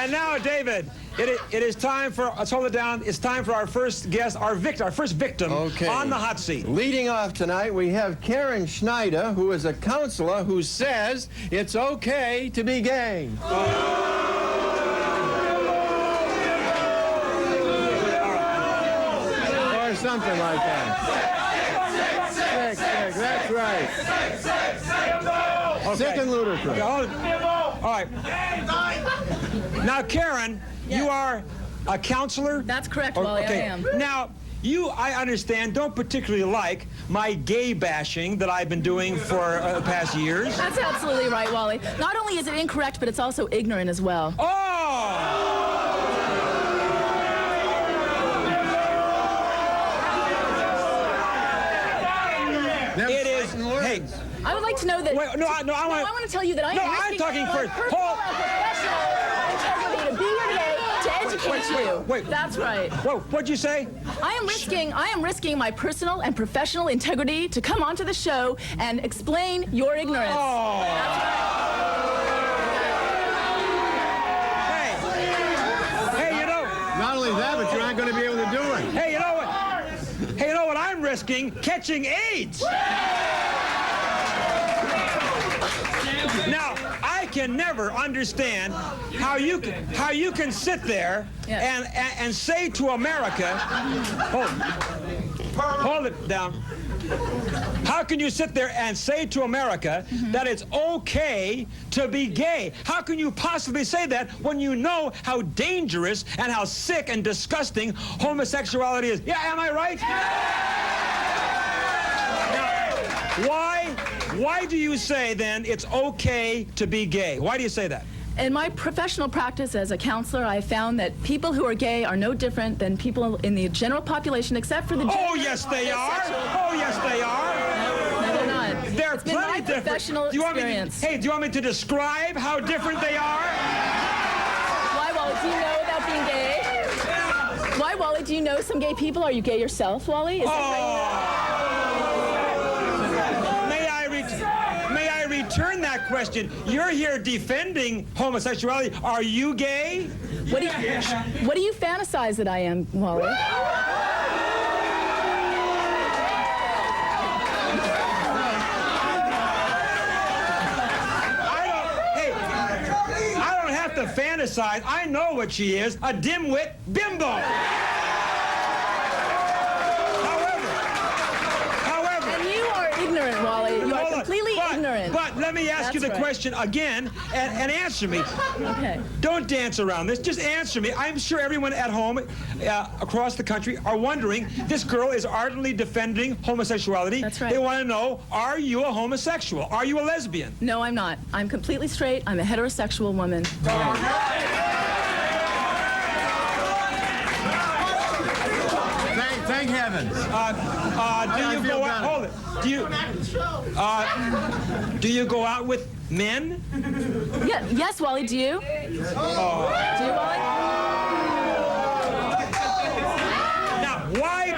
And now, David, it is time for, let's hold it down, it's time for our first guest, our first victim on the hot seat. Leading off tonight, we have Karen Schneider, who is a counselor who says it's okay to be gay. Or something like that. Sick, that's right. Sick and ludicrous. All right. Now, Karen, you are a counselor? That's correct, Wally, I am. Now, you, I understand, don't particularly like my gay bashing that I've been doing for the past years. That's absolutely right, Wally. Not only is it incorrect, but it's also ignorant as well. It is. Hey, I would like to know that. Wait, I want to tell you that I am I'm talking first. Personal and professional integrity to be here today to educate you. Wait. That's right. Whoa, what'd you say? I am risking my personal and professional integrity to come onto the show and explain your ignorance. Oh. That's right. Hey, you know. Not only that, but you aren't going to be able to do it. Hey, you know what? Hey, you know what I'm risking? Catching AIDS. Now, I can never understand how you can sit there and say to America, hold it down. How can you sit there and say to America that it's okay to be gay? How can you possibly say that when you know how dangerous and how sick and disgusting homosexuality is? Yeah, am I right? Now, why do you say then it's okay to be gay? Why do you say that? In my professional practice as a counselor, I found that people who are gay are no different than people in the general population, except for the gender. Oh, yes, they are. Oh, yes, they are. No, they're not. They're It's been my plenty different. professional experience. Do you want me to describe how different they are? Why, Wally, do you know about being gay? Why, Wally, do you know some gay people? Are you gay yourself, Wally? Is May I return that question? You're here defending homosexuality. Are you gay? What do you fantasize that I am, Wally? I don't have to fantasize. I know what she is, a dimwit bimbo. Ignorant, Wally. You are completely ignorant. But let me ask you the question again and answer me. Okay. Don't dance around this. Just answer me. I'm sure everyone at home across the country are wondering, this girl is ardently defending homosexuality. That's right. They want to know, are you a homosexual? Are you a lesbian? No, I'm not. I'm completely straight. I'm a heterosexual woman. Thank heavens. Do you go out? Hold it. Do you go out with men? Yeah. Yes, Wally. Do you? Do you, Wally? Now, why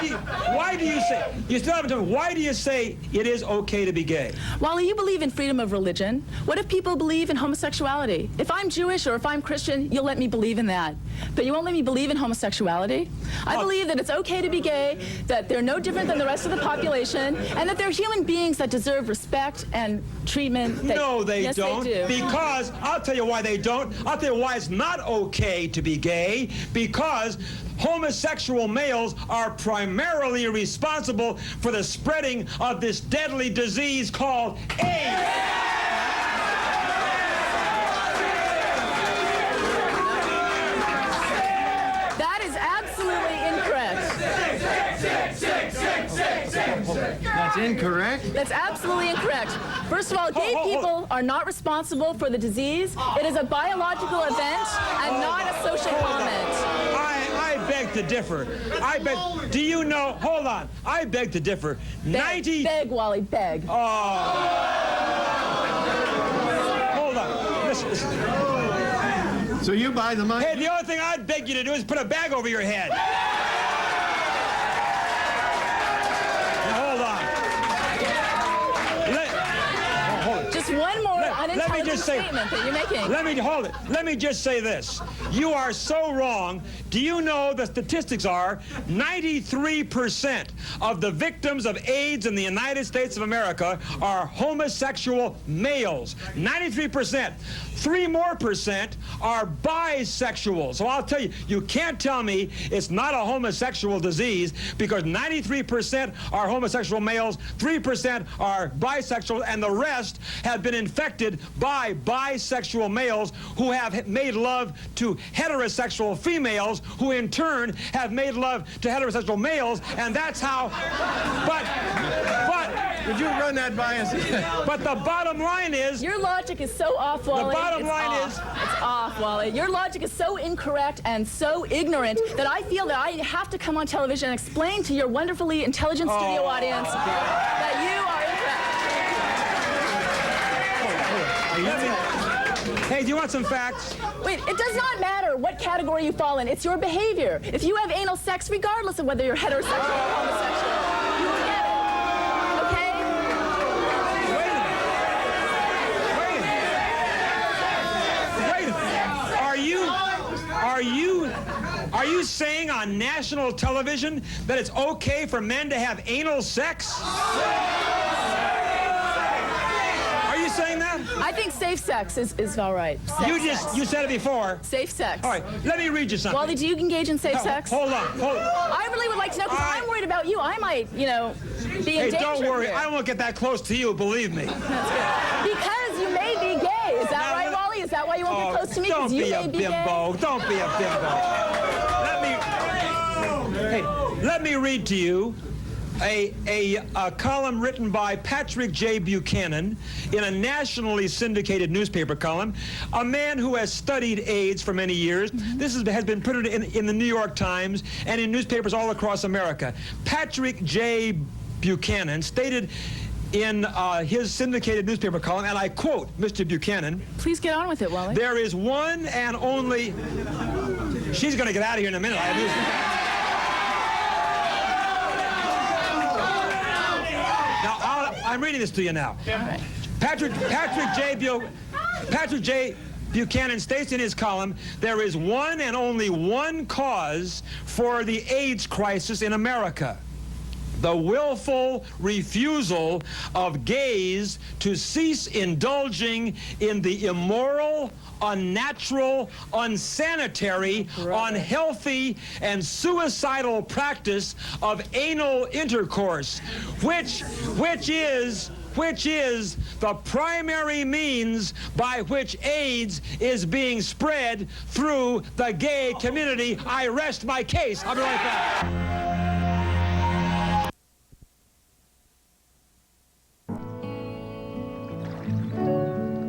do you say? You still haven't told me. Why do you say it is okay to be gay? Wally, you believe in freedom of religion. What if people believe in homosexuality? If I'm Jewish or if I'm Christian, you'll let me believe in that. But you won't let me believe in homosexuality? I believe that it's okay to be gay, that they're no different than the rest of the population, and that they're human beings that deserve respect and treatment. No, they yes, don't. They do. Because, I'll tell you why they don't. I'll tell you why it's not okay to be gay. Because homosexual males are primarily responsible for the spreading of this deadly disease called AIDS. That's incorrect. That's absolutely incorrect. First of all, gay people are not responsible for the disease. It is a biological event and not a social comment. I beg to differ. Do you know, hold on, I beg to differ. Beg, Wally, beg. Hold on, listen. So you buy the money? Hey, the only thing I'd beg you to do is put a bag over your head. Just one more unintelligent just say, statement that you're making. let me hold it. Let me just say this. You are so wrong. Do you know the statistics are 93% of the victims of AIDS in the United States of America are homosexual males. 93%. 3% more are bisexual. So I'll tell you, you can't tell me it's not a homosexual disease because 93% are homosexual males, 3% are bisexual, and the rest have been infected by bisexual males who have made love to heterosexual females who in turn have made love to heterosexual males, and that's how, but Would you run that by us? but the bottom line is, Your logic is so off, Wally. the bottom line is, It's off, Wally. Your logic is so incorrect and so ignorant that I feel that I have to come on television and explain to your wonderfully intelligent studio audience that you are incorrect. hey, do you want some facts? Wait, it does not matter what category you fall in. It's your behavior. If you have anal sex, regardless of whether you're heterosexual or homosexual, you will get it. Okay? Wait a minute. Are you saying on national television that it's okay for men to have anal sex? Are you saying that? I think safe sex is all right. You said it before. Safe sex. All right, let me read you something. Wally, do you engage in safe sex? Hold on. I really would like to know because I'm worried about you. I might, be in Hey, danger. don't worry. here. I won't get that close to you, believe me. Because you may be gay. Is that right, Wally? Is that why you won't get close to me? Don't Because you be a may be gay? bimbo. Don't be a bimbo. Let me read to you a column written by Patrick J. Buchanan in a nationally syndicated newspaper column, a man who has studied AIDS for many years. This has been printed in the New York Times and in newspapers all across America. Patrick J. Buchanan stated in his syndicated newspaper column, and I quote Mr. Buchanan, Please get on with it, Wally. there is one and only... She's going to get out of here in a minute. I'm reading this to you now. Right. Patrick J. Buchanan states in his column, there is one and only one cause for the AIDS crisis in America: the willful refusal of gays to cease indulging in the immoral, unnatural, unsanitary, unhealthy, and suicidal practice of anal intercourse, which is the primary means by which AIDS is being spread through the gay community. I rest my case. I'll be right back.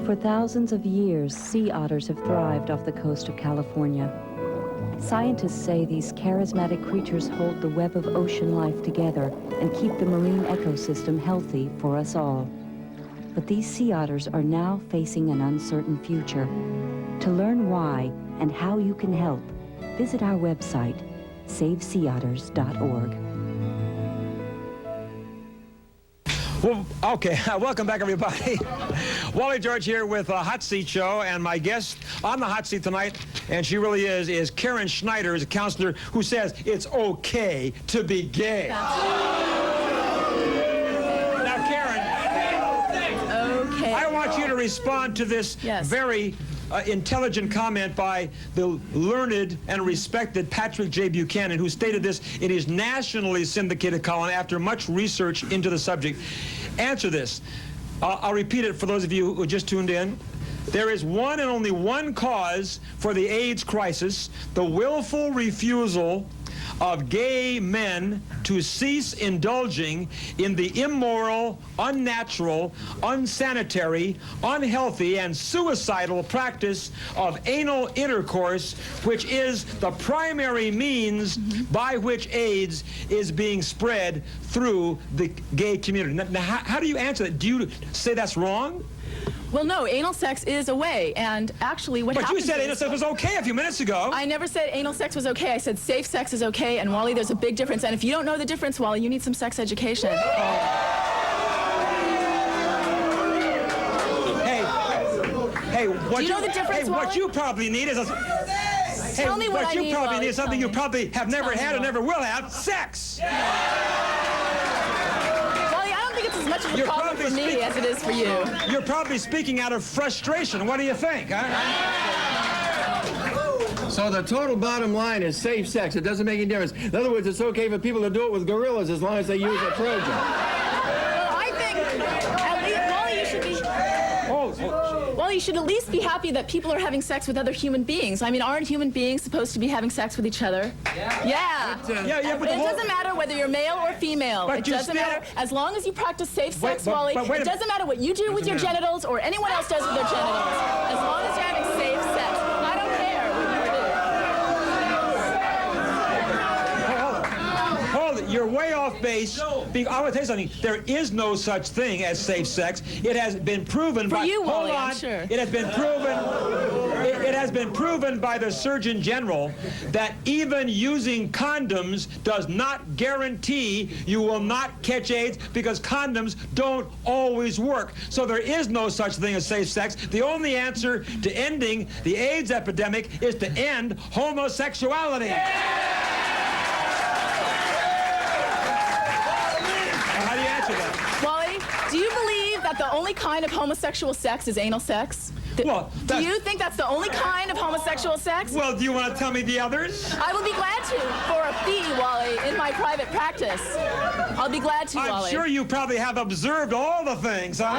For thousands of years, sea otters have thrived off the coast of California. Scientists say these charismatic creatures hold the web of ocean life together and keep the marine ecosystem healthy for us all. But these sea otters are now facing an uncertain future. To learn why and how you can help, visit our website, saveseaotters.org. Well, okay, welcome back, everybody. Wally George here with a Hot Seat Show, and my guest on the Hot Seat tonight, and she really is Karen Schneider, is a counselor who says it's okay to be gay. Now, Karen, Okay. I want you to respond to this very intelligent comment by the learned and respected Patrick J. Buchanan, who stated this in his nationally syndicated column after much research into the subject. Answer this. I'll repeat it for those of you who just tuned in. There is one and only one cause for the AIDS crisis: the willful refusal of gay men to cease indulging in the immoral, unnatural, unsanitary, unhealthy, and suicidal practice of anal intercourse, which is the primary means by which AIDS is being spread through the gay community. Now, how do you answer that? Do you say that's wrong? Well, no, anal sex is a way, and actually what happens But you said is- anal sex was okay a few minutes ago. I never said anal sex was okay. I said safe sex is okay, and Wally, there's a big difference. And if you don't know the difference, Wally, you need some sex education. Hey, Hey, what Do you know the difference, Hey, what Wally? you probably need is a... Hey, Tell me what I you need, probably Wally. need is something you Tell me. probably have never Tell me, had or Wally. never will have, sex. Wally, I don't think it's as much of a You're problem for probably me as it is for you. You're probably speaking out of frustration. What do you think, huh? So the total bottom line is safe sex. It doesn't make any difference. In other words, it's okay for people to do it with gorillas as long as they use a Trojan. Well, I think at least, Wally, you should be... Well, you should at least be happy that people are having sex with other human beings. I mean, aren't human beings supposed to be having sex with each other? Yeah. Yeah, but It doesn't matter whether you're male or female. But It you doesn't still- matter. As long as you practice safe sex, but Wally, wait a it minute. doesn't matter what you do with your genitals or anyone else does with their genitals. As long as you're having safe sex. I don't care what you do. Hold it. You're way off base. I want to tell you something. There is no such thing as safe sex. It has been proven by... you, Wally, hold on. I'm sure. It has been proven... It has been proven by the Surgeon General that even using condoms does not guarantee you will not catch AIDS because condoms don't always work. So there is no such thing as safe sex. The only answer to ending the AIDS epidemic is to end homosexuality. How do you answer that? Wally, do you believe that the only kind of homosexual sex is anal sex? Well, Do you think that's the only kind of homosexual sex? Well, do you want to tell me the others? I will be glad to, for a fee, Wally, in my private practice. I'll be glad to, I'm Wally. sure you probably have observed all the things, huh?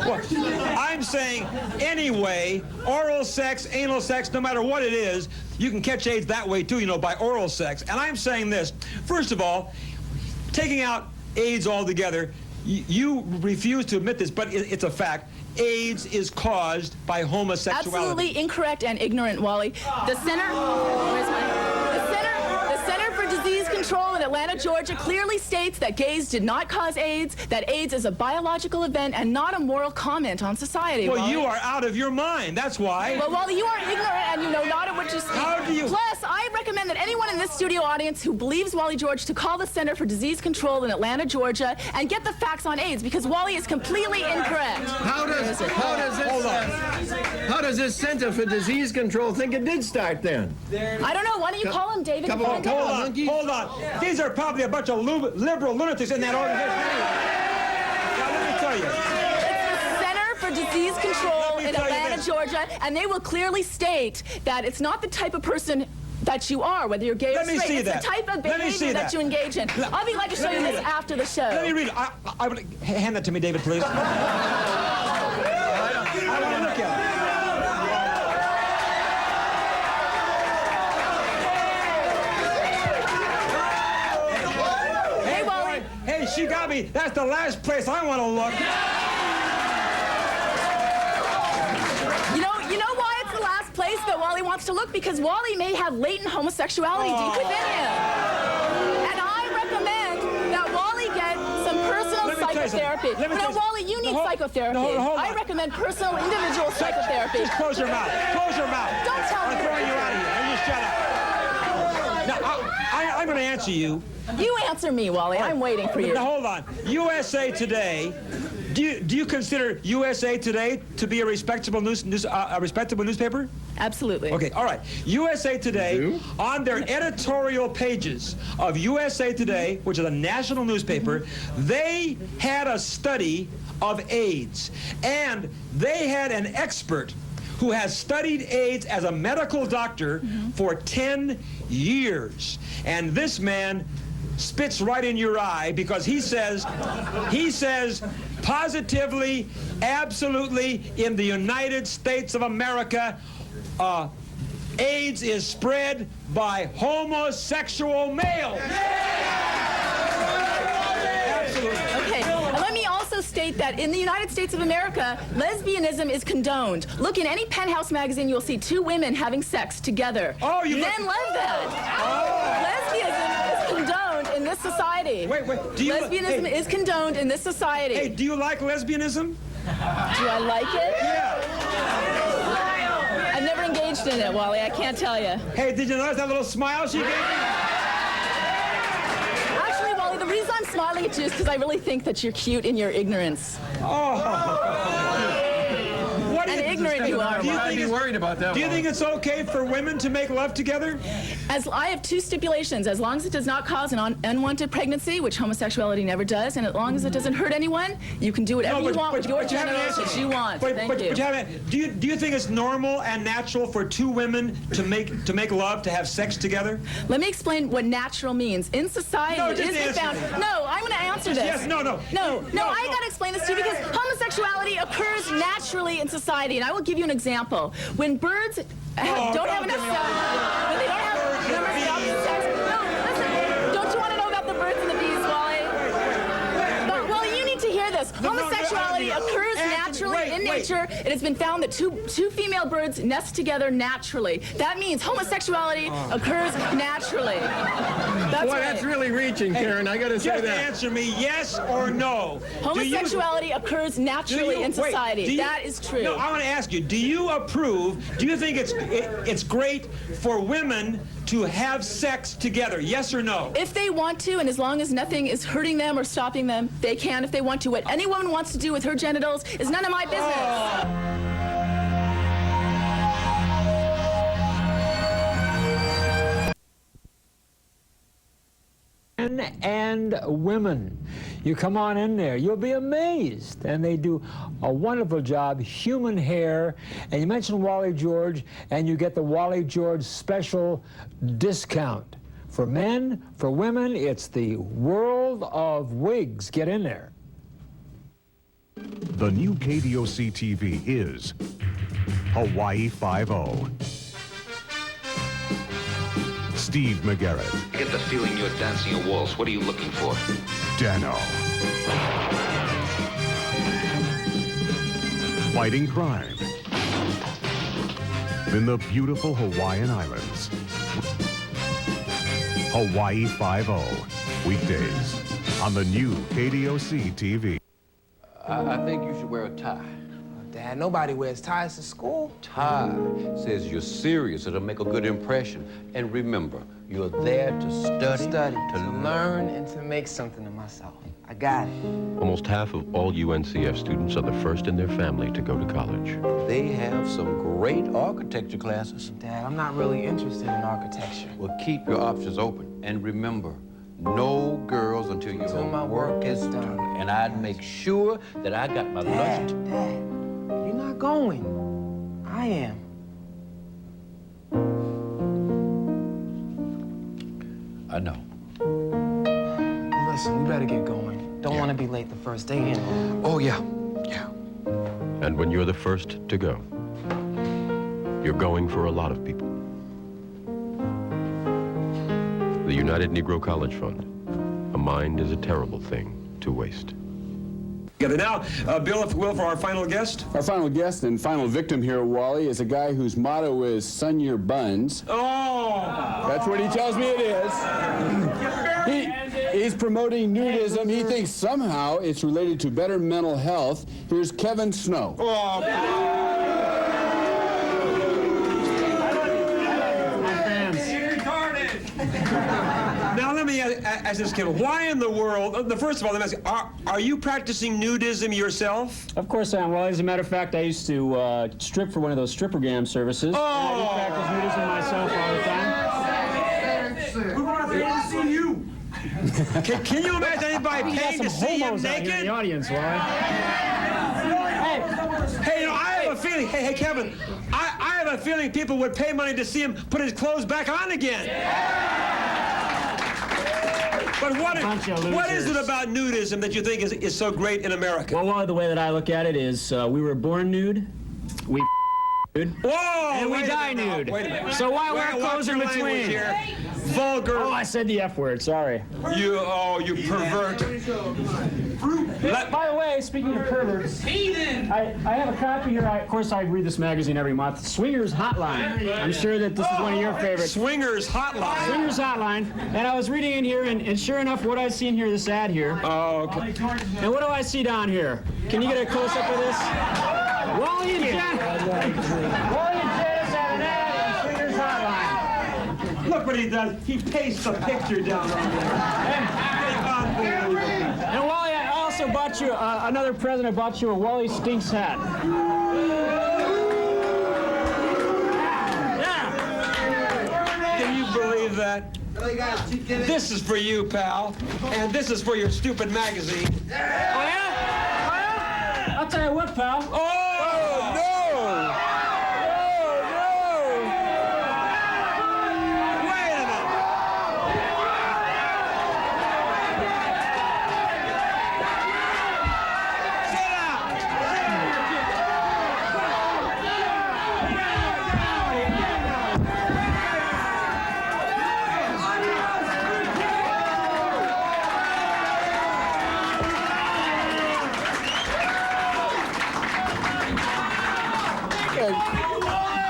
Well, I'm saying anyway, oral sex, anal sex, no matter what it is, you can catch AIDS that way too, you know, by oral sex. And I'm saying this, first of all, taking out AIDS altogether, you refuse to admit this, but it's a fact. AIDS is caused by homosexuality. Absolutely incorrect and ignorant, Wally. The Center for Disease Control in Atlanta, Georgia clearly states that gays did not cause AIDS, that AIDS is a biological event and not a moral comment on society, Well, Wally. you are out of your mind, that's why. Well, Wally, you are ignorant and you know not of what you speak. How do you- Plus, I recommend that anyone in this studio audience who believes Wally George to call the Center for Disease Control in Atlanta, Georgia, and get the facts on AIDS, because Wally is completely incorrect. How does this Center for Disease Control think it did start then? I don't know. Why don't you call him David? Couple of- Hold on, monkeys? hold on. These are probably a bunch of liberal lunatics in that organization. Now, let me tell you. It's the Center for Disease Control Let me in tell you Atlanta, this. Georgia, and they will clearly state that it's not the type of person that you are, whether you're gay or Let me straight. see It's that. the type of Let me see behavior that that. you engage in. I'll be glad to show Let you me this read it. after the show. Let me read it. I would hand that to me, David, please. I want to look at it. Hey, Wally. Hey, she got me. That's the last place I want to look. You know why it's the last place that Wally wants to look? Because Wally may have latent homosexuality deep within him. And I recommend that Wally get some personal Let me tell you something. psychotherapy. Let me tell you Wally, you need No, hold- psychotherapy. no, hold on. I recommend personal, individual psychotherapy. Just close your mouth. Close your mouth. Don't tell me I'm throwing you out of here. You just shut up. Now, I'm going to answer you. You answer me, Wally. I'm waiting for you. Now, hold on. USA Today. Do you consider USA Today to be a respectable newspaper? Absolutely. Okay, all right. USA Today, on their editorial pages of USA Today, which is a national newspaper, they had a study of AIDS, and they had an expert who has studied AIDS as a medical doctor for 10 years. And this man spits right in your eye because he says positively, absolutely, in the United States of America, AIDS is spread by homosexual males. Absolutely. Okay, and let me also state that in the United States of America, lesbianism is condoned. Look, in any Penthouse magazine, you'll see two women having sex together. Oh, you Men love that. Lesbianism is condoned in this society. Wait, do you... Lesbianism is condoned in this society. Hey, do you like lesbianism? Do I like it? Yeah. I've never engaged in it, Wally. I can't tell you. Hey, did you notice that little smile she gave me? Actually, Wally, the reason I'm smiling at you is because I really think that you're cute in your ignorance. Oh. ignorant you are. I'd be worried about that. Do you think it's okay for women to make love together? As I have two stipulations. As long as it does not cause an unwanted pregnancy, which homosexuality never does, and as long as it doesn't hurt anyone, you can do whatever you want with your genitals as you want. Thank you. Do you think it's normal and natural for two women to make love, to have sex together? Let me explain what natural means. In society, No, just it is answer found. me. No, I'm going to answer this. Yes, no. I got to explain this to you because homosexuality occurs naturally in society, and I will give you an example. When birds don't have enough sex, when they don't have enough sex. No, listen. Don't you want to know about the birds and the bees, Wally? Well, you need to hear this. Homosexuality occurs naturally in nature. It has been found that two female birds nest together naturally. That means homosexuality occurs naturally. That's really reaching, Karen. I got to say Just that. answer me yes or no. Homosexuality occurs naturally in society. That is true. No, I want to ask you, do you think it's great for women to have sex together? Yes or no? If they want to, and as long as nothing is hurting them or stopping them, they can if they want to. What any woman wants to do with her genitals is none of my business. Men and women. You come on in there, you'll be amazed. And they do a wonderful job, human hair. And you mentioned Wally George, and you get the Wally George special discount. For men, for women, it's the world of wigs. Get in there. The new KDOC TV is Hawaii 5-0. Steve McGarrett. I get the feeling you're dancing a waltz. What are you looking for? Dano. Fighting crime in the beautiful Hawaiian Islands. Hawaii 5-0. Weekdays on the new KDOC TV. I think you should wear a tie. Dad, nobody wears ties to school. Tie says you're serious. It'll make a good impression. And remember, you're there to study, to learn, and to make something of myself. I got it. Almost half of all UNCF students are the first in their family to go to college. They have some great architecture classes. Dad, I'm not really interested in architecture. Well, keep your options open. And remember, no girls until my work is done. And I'd make sure that I got my lunch. Dad, you're not going. I am. I know. Listen, we better get going. Don't want to be late the first day anyway. Oh, yeah. And when you're the first to go, you're going for a lot of people. The United Negro College Fund. A mind is a terrible thing to waste. Now, Bill, if you will, for our final guest. Our final guest and final victim here, Wally, is a guy whose motto is "Sun your buns." Oh! That's what he tells me it is. He's promoting nudism. He thinks somehow it's related to better mental health. Here's Kevin Snow. Oh! Now let me ask this kid, why in the world, first of all, let me ask, are you practicing nudism yourself? Of course I am. Well, as a matter of fact, I used to strip for one of those strippergram services. Oh! And I do practice nudism myself all the time. We want to see you. Can you imagine anybody paying to see him naked? In the audience, Wally. Hey, I have a feeling, hey, Kevin, I have a feeling people would pay money to see him put his clothes back on again. But what is it about nudism that you think is so great in America? Well, Wally, the way that I look at it is we were born nude, we nude, whoa, and we die nude. Wait a minute. So why wear clothes in between? Here? Vulgar. Oh, I said the F word, sorry. You pervert. By the way, speaking of perverts, I have a copy here. Of course, I read this magazine every month. Swingers Hotline. I'm sure that this is one of your favorites. Swingers Hotline. Swingers Hotline. And I was reading in here, and sure enough, what I see in here, this ad here. Oh, okay. And what do I see down here? Can you get a close-up of this? Wally and Janice have an ad on Swingers Hotline. Look what he does. He pastes the picture down on there. And Wally, I also bought you another present. I bought you a Wally Stinks hat. that? This is for you, pal. And this is for your stupid magazine. Oh, yeah? I'll tell you what, pal. Oh, no!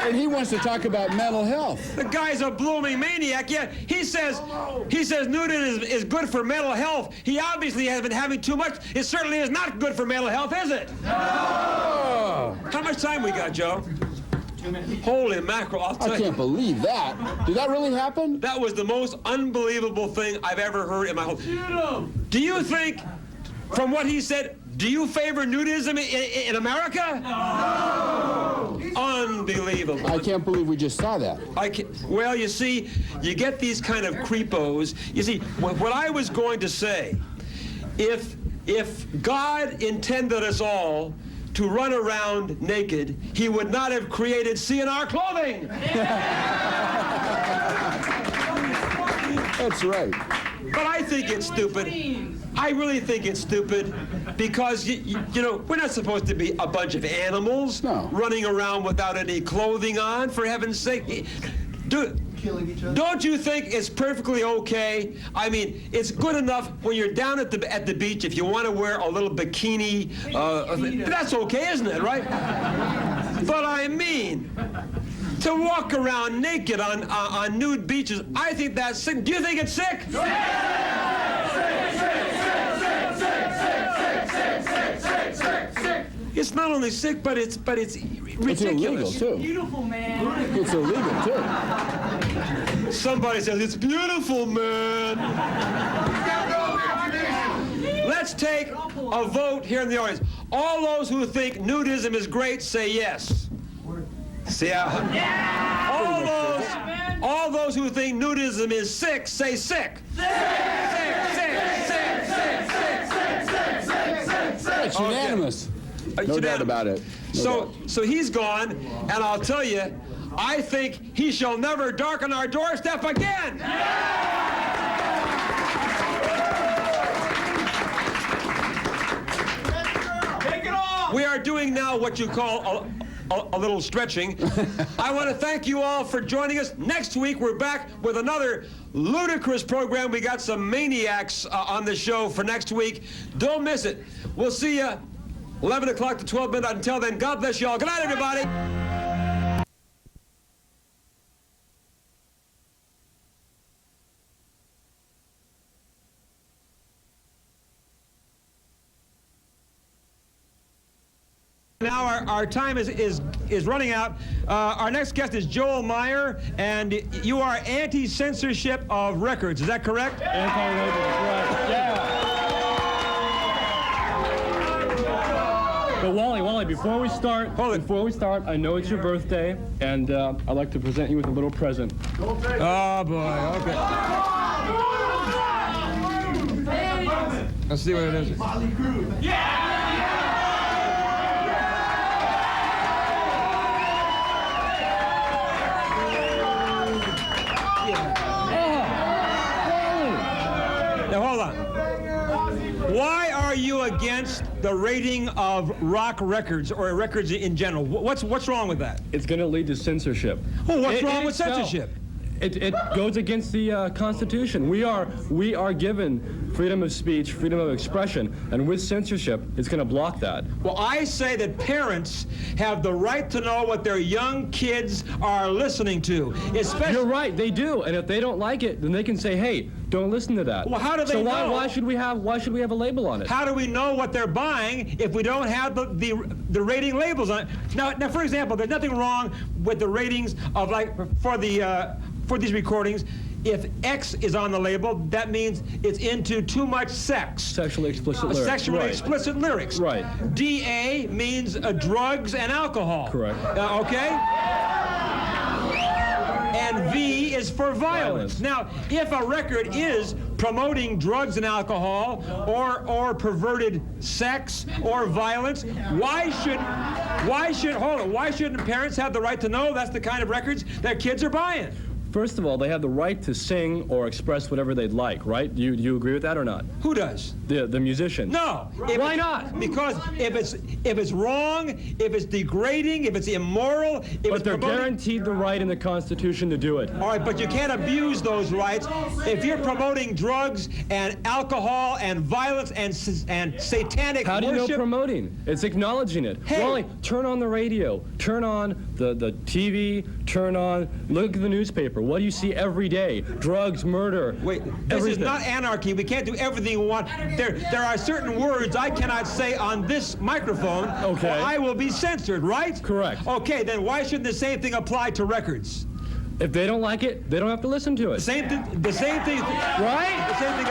And he wants to talk about mental health. The guy's a blooming maniac. Yeah, he says nudism is good for mental health. He obviously has been having too much. It certainly is not good for mental health, is it? No! How much time we got, Joe? 2 minutes. Holy mackerel, I'll tell you. I can't believe that. Did that really happen? That was the most unbelievable thing I've ever heard in my whole... Do you think, from what he said, do you favor nudism in America? No! Unbelievable. I can't believe we just saw that. Well, you see, you get these kind of creepos. You see, what I was going to say, if God intended us all to run around naked, he would not have created CNR clothing. That's right. But I think it's stupid. I really think it's stupid because, you know, we're not supposed to be a bunch of animals running around without any clothing on, for heaven's sake. Don't you think it's perfectly okay? I mean, it's good enough when you're down at the beach if you want to wear a little bikini. That's okay, isn't it, right? But I mean, to walk around naked on nude beaches, I think that's sick. Do you think it's sick? It's not only sick, but it's ridiculous. It's illegal too. Beautiful, man. It's illegal too. Somebody says it's beautiful, man. Let's take a vote here in the audience. All those who think nudism is great, say yes. See how? All those who think nudism is sick, say sick. It's unanimous. No doubt about it. So he's gone, and I'll tell you, I think he shall never darken our doorstep again. Take it off! We are doing now what you call a little stretching. I want to thank you all for joining us. Next week, we're back with another ludicrous program. We got some maniacs on the show for next week. Don't miss it. We'll see you 11 o'clock to 12 midnight. Until then, God bless you all. Good night, everybody. Now our time is running out. Our next guest is Joel Mier, and you are anti-censorship of records. Is that correct? Anti-label, right? Yeah. But Wally, before we start, I know it's your birthday, and I'd like to present you with a little present. Oh boy, okay. Let's see what it is. Yeah! Now, hold on. Why are you against the rating of rock records or records in general? What's wrong with that? It's going to lead to censorship. Oh, what's wrong with censorship? It goes against the Constitution. We are given freedom of speech, freedom of expression, and with censorship, it's going to block that. Well, I say that parents have the right to know what their young kids are listening to. Especially, you're right, they do, and if they don't like it, then they can say, "Hey, don't listen to that." Well, how do they know? So why should we have a label on it? How do we know what they're buying if we don't have the rating labels on it? Now, for example, there's nothing wrong with the ratings of for these recordings. If X is on the label, that means it's into too much sex. Sexually explicit lyrics. Sexually explicit lyrics. Right. DA means drugs and alcohol. Correct. Okay? And V is for violence. Now, if a record is promoting drugs and alcohol or perverted sex or violence, why shouldn't parents have the right to know that's the kind of records their kids are buying? First of all, they have the right to sing or express whatever they'd like, right? Do you agree with that or not? Who does? The musician. No. Why not? Because if it's wrong, if it's degrading, if it's immoral, but they're guaranteed the right in the Constitution to do it. All right, but you can't abuse those rights. If you're promoting drugs and alcohol and violence and satanic How do you worship, know promoting? It's acknowledging it. Hey. Wally, turn on the radio, turn on the TV, look at the newspaper. What do you see every day? Drugs, murder. Wait, this is not anarchy. We can't do everything we want. There are certain words I cannot say on this microphone. Okay. Or I will be censored, right? Correct. Okay, then why shouldn't the same thing apply to records? If they don't like it, they don't have to listen to it. The same thing, right? The same thing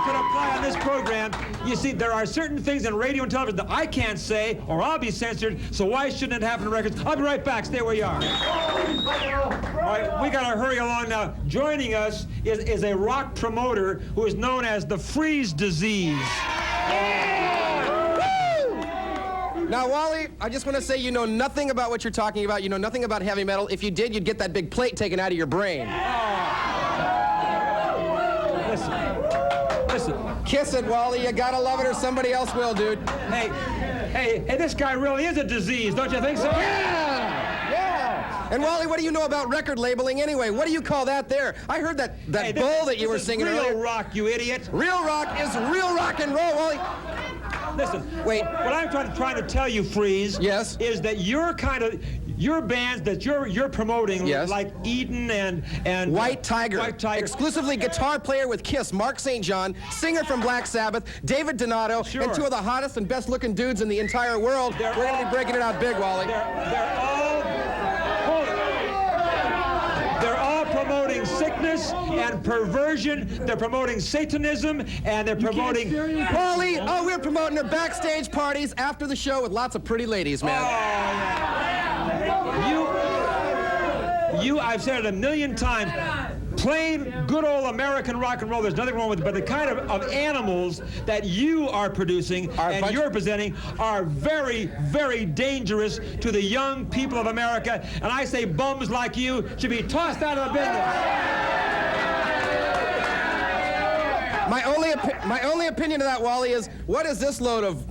could apply on this program. You see, there are certain things in radio and television that I can't say, or I'll be censored, so why shouldn't it happen in records? I'll be right back. Stay where you are. All right, we got to hurry along now. Joining us is a rock promoter who is known as the Freeze Disease. Now, Wally, I just want to say you know nothing about what you're talking about. You know nothing about heavy metal. If you did, you'd get that big plate taken out of your brain. Listen. Kiss it, Wally. You gotta love it or somebody else will, dude. Hey, this guy really is a disease, don't you think so? Yeah! And Wally, what do you know about record labeling anyway? What do you call that there? I heard that bull that you were singing earlier. Real rock, you idiot. Real rock is real rock and roll, Wally. Listen, wait. What I'm trying to tell you, Freeze, yes, is that your bands that you're promoting, yes, like Eden and White Tiger, exclusively guitar player with Kiss, Mark St. John, singer from Black Sabbath, David Donato, and two of the hottest and best looking dudes in the entire world. We're going to be breaking it out big, Wally. They're all promoting sickness and perversion. They're promoting Satanism, and they're promoting... Wally, we're promoting their backstage parties after the show with lots of pretty ladies, man. I've said it a million times, plain good old American rock and roll, there's nothing wrong with it, but the kind of animals that you are producing and you're presenting are very, very dangerous to the young people of America, and I say bums like you should be tossed out of the business. My only opinion of that, Wally, is what is this load of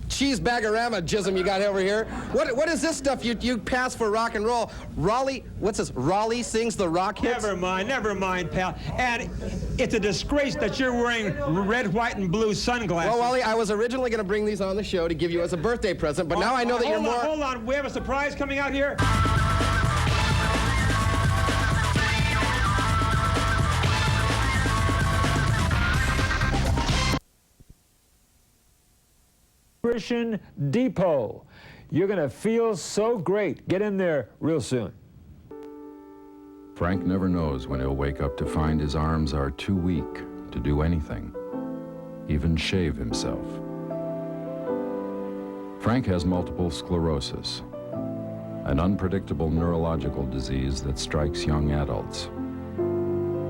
cheese bagorama jism you got over here? What is this stuff you pass for rock and roll? Raleigh, what's this? Raleigh sings the rock hits? Never mind, pal. And it's a disgrace that you're wearing red, white, and blue sunglasses. Well, Wally, I was originally going to bring these on the show to give you as a birthday present, but now I know that you're more... Hold on, we have a surprise coming out here. Nutrition Depot. You're going to feel so great. Get in there real soon. Frank never knows when he'll wake up to find his arms are too weak to do anything, even shave himself. Frank has multiple sclerosis, an unpredictable neurological disease that strikes young adults,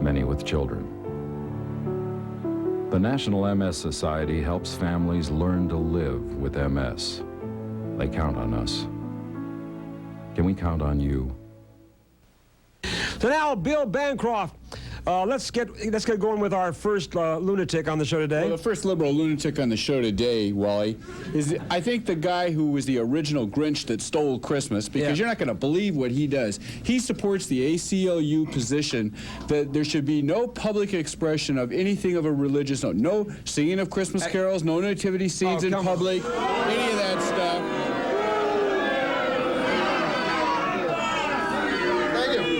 many with children. The National MS Society helps families learn to live with MS. They count on us. Can we count on you? So now, Bill Bancroft, let's get going with our first lunatic on the show today. Well, the first liberal lunatic on the show today, Wally, is I think the guy who was the original Grinch that stole Christmas, because you're not going to believe what he does. He supports the ACLU position that there should be no public expression of anything of a religious note. No singing of Christmas carols, no nativity scenes in public, any of that stuff.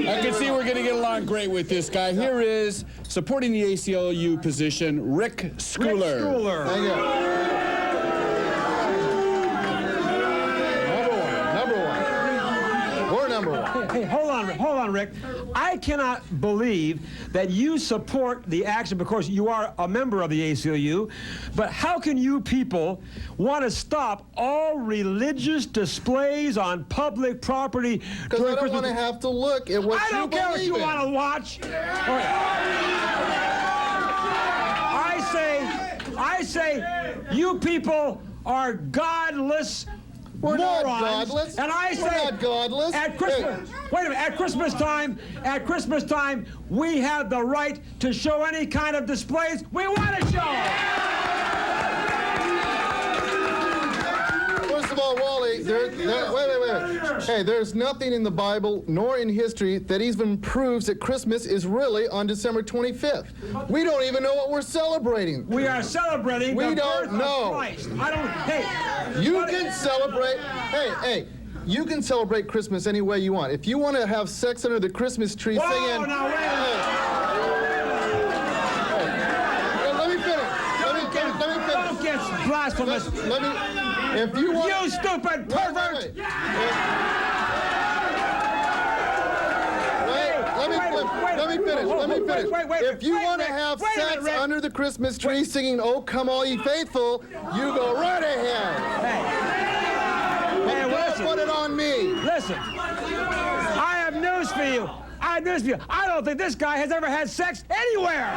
I can see we're going to get along great with this guy. Here is, supporting the ACLU position, Rick Scouler. Rick Scouler. Thank you. Number one. We're number one. Hey, hold on, Rick. I cannot believe that you support the action because you are a member of the ACLU, but how can you people want to stop all religious displays on public property? Because I don't want to have to look at what I don't care what you want to watch. I say, you people are godless. We're morons, not godless. And I say, we're not godless. At Christmas, wait a minute, at Christmas time, we have the right to show any kind of displays we want to show. First of all, Wally, wait. Hey, there's nothing in the Bible nor in history that even proves that Christmas is really on December 25th. We don't even know what we're celebrating. We are celebrating the birth of Christ. I don't, hey. You can celebrate, hey, you can celebrate Christmas any way you want. If you want to have sex under the Christmas tree singing... Whoa, now wait a minute. Let me finish. Don't get blasphemous. If you want... You stupid pervert! Let me finish. If you want to have sex under the Christmas tree singing "Oh Come All Ye Faithful," you go right ahead. Hey, don't put it on me. Listen, I have news for you. I don't think this guy has ever had sex anywhere.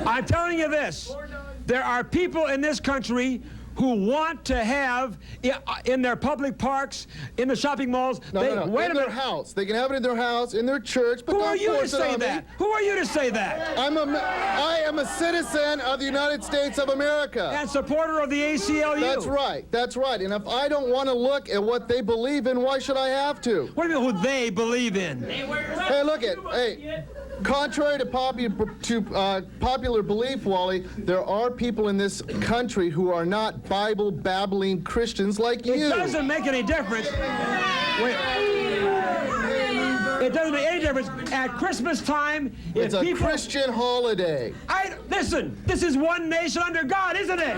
I'm telling you this. There are people in this country who want to have in their public parks, in the shopping malls. In their house. They can have it in their house, in their church, but who don't are you to force it say on that? me. Who are you to say that? I am a citizen of the United States of America. And supporter of the ACLU. That's right. And if I don't want to look at what they believe in, why should I have to? What do you mean who they believe in? Hey, contrary to popular belief, Wally, there are people in this country who are not Bible-babbling Christians like you. It doesn't make any difference. Wait. It doesn't make any difference. At Christmas time, it's a Christian holiday. Listen, this is one nation under God, isn't it?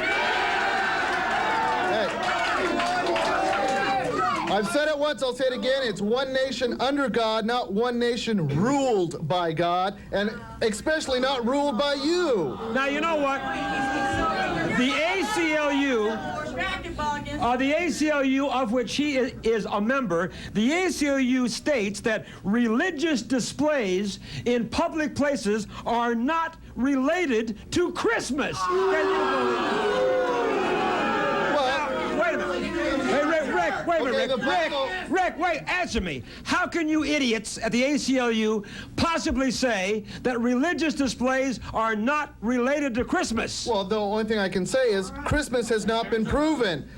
I've said it once, I'll say it again. It's one nation under God, not one nation ruled by God, and especially not ruled by you. Now, you know what? The ACLU, of which he is a member, the ACLU states that religious displays in public places are not related to Christmas. Can you believe? Wait a minute. Hey, Rick, wait, answer me. How can you idiots at the ACLU possibly say that religious displays are not related to Christmas? Well, the only thing I can say is Christmas has not been proven.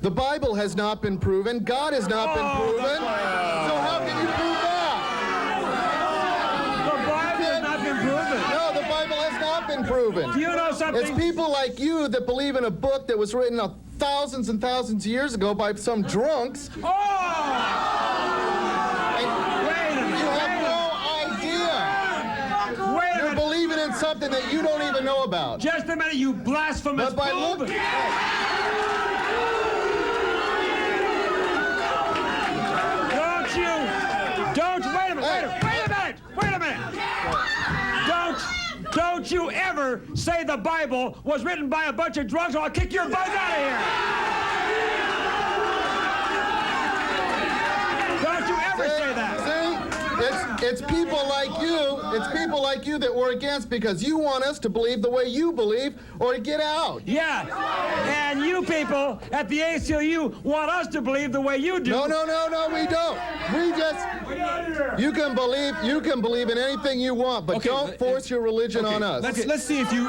The Bible has not been proven. God has not been proven. So how can you prove that? The Bible has not been proven. No, the Bible has not been proven. Do you know something? It's people like you that believe in a book that was written thousands and thousands of years ago by some drunks. Oh! You have no idea. You're believing in something that you don't even know about. Just a minute, you blasphemous boob. Wait a minute. Don't you ever say the Bible was written by a bunch of drunks or I'll kick your butt out of here. Don't you ever say that. See, it's people like you that we're against because you want us to believe the way you believe or to get out. Yeah, and you people at the ACLU want us to believe the way you do. No, we don't. You can believe in anything you want, but don't force your religion on us. Let's see if you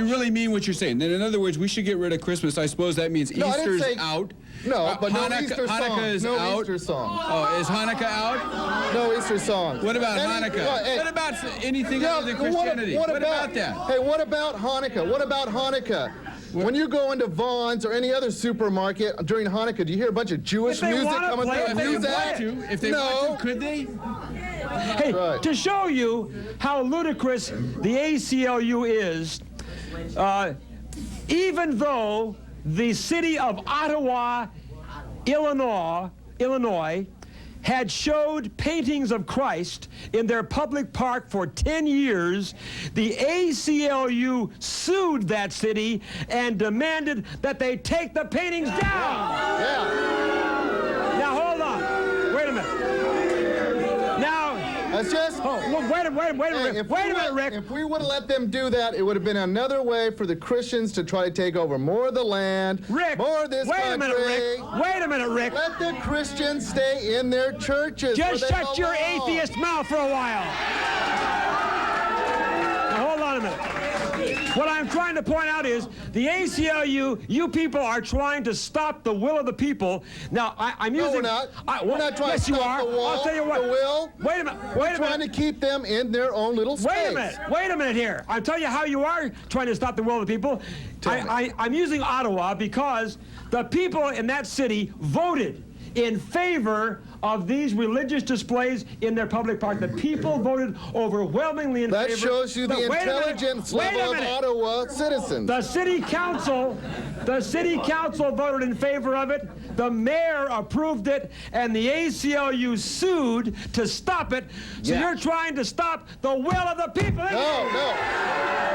really mean what you're saying. Then in other words, we should get rid of Christmas. I suppose that means Easter's out. No, but no Easter song. Hanukkah is out. Easter song. Oh, is Hanukkah out? No Easter song. What about Hanukkah? What about anything other than Christianity? What about that? Hey, what about Hanukkah? When you go into Vaughn's or any other supermarket during Hanukkah, do you hear a bunch of Jewish music coming through? If they want to, could they? Hey, to show you how ludicrous the ACLU is, even though the city of Ottawa, Illinois, had showed paintings of Christ in their public park for 10 years, the ACLU sued that city and demanded that they take the paintings down. Yeah. Now, hold on. Wait a minute. Now, That's just... wait a minute, Rick. If we would have let them do that, it would have been another way for the Christians to try to take over more of the land, Rick, more of this country. Wait a minute, Rick. Let the Christians stay in their churches. Just shut your atheist mouth for a while. Now, hold on a minute. What I'm trying to point out is the ACLU, you people are trying to stop the will of the people. Now, I'm using... No, we're not. We're not trying to stop the wall, I'll tell you what. the will. Wait a minute. We're trying to keep them in their own little space. Wait a minute here. I'll tell you how you are trying to stop the will of the people. I'm using Ottawa because the people in that city voted in favor of these religious displays in their public park. The people voted overwhelmingly in favor. That shows you the intelligence level of Ottawa citizens. The city council voted in favor of it. The mayor approved it, and the ACLU sued to stop it. So you're trying to stop the will of the people. No.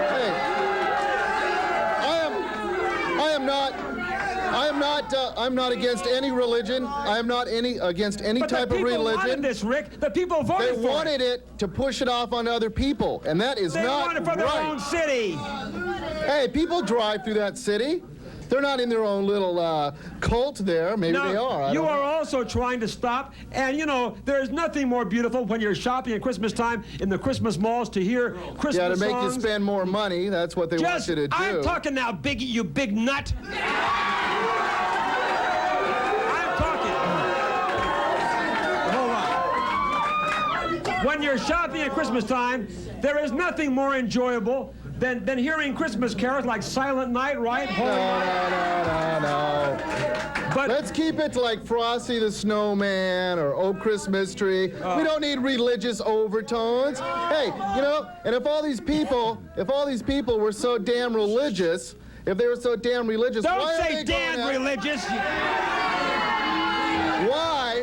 Hey, I'm not against any religion. I am not against any type of religion. But the people wanted this, Rick. The people voted for it. They wanted it to push it off on other people, and that is not right. They wanted it for their own city. Hey, people drive through that city. They're not in their own little cult there. Maybe they are. You are also trying to stop, and you know, there's nothing more beautiful when you're shopping at Christmas time in the Christmas malls to hear Christmas songs. Yeah, to make you spend more money. That's what they want you to do. I'm talking now, you big nut. When you're shopping at Christmas time, there is nothing more enjoyable than hearing Christmas carols like Silent Night, right? No. But let's keep it to like Frosty the Snowman or Oh Christmas Tree. We don't need religious overtones. Hey, you know, and if all these people were so damn religious, why are they damn religious. Why?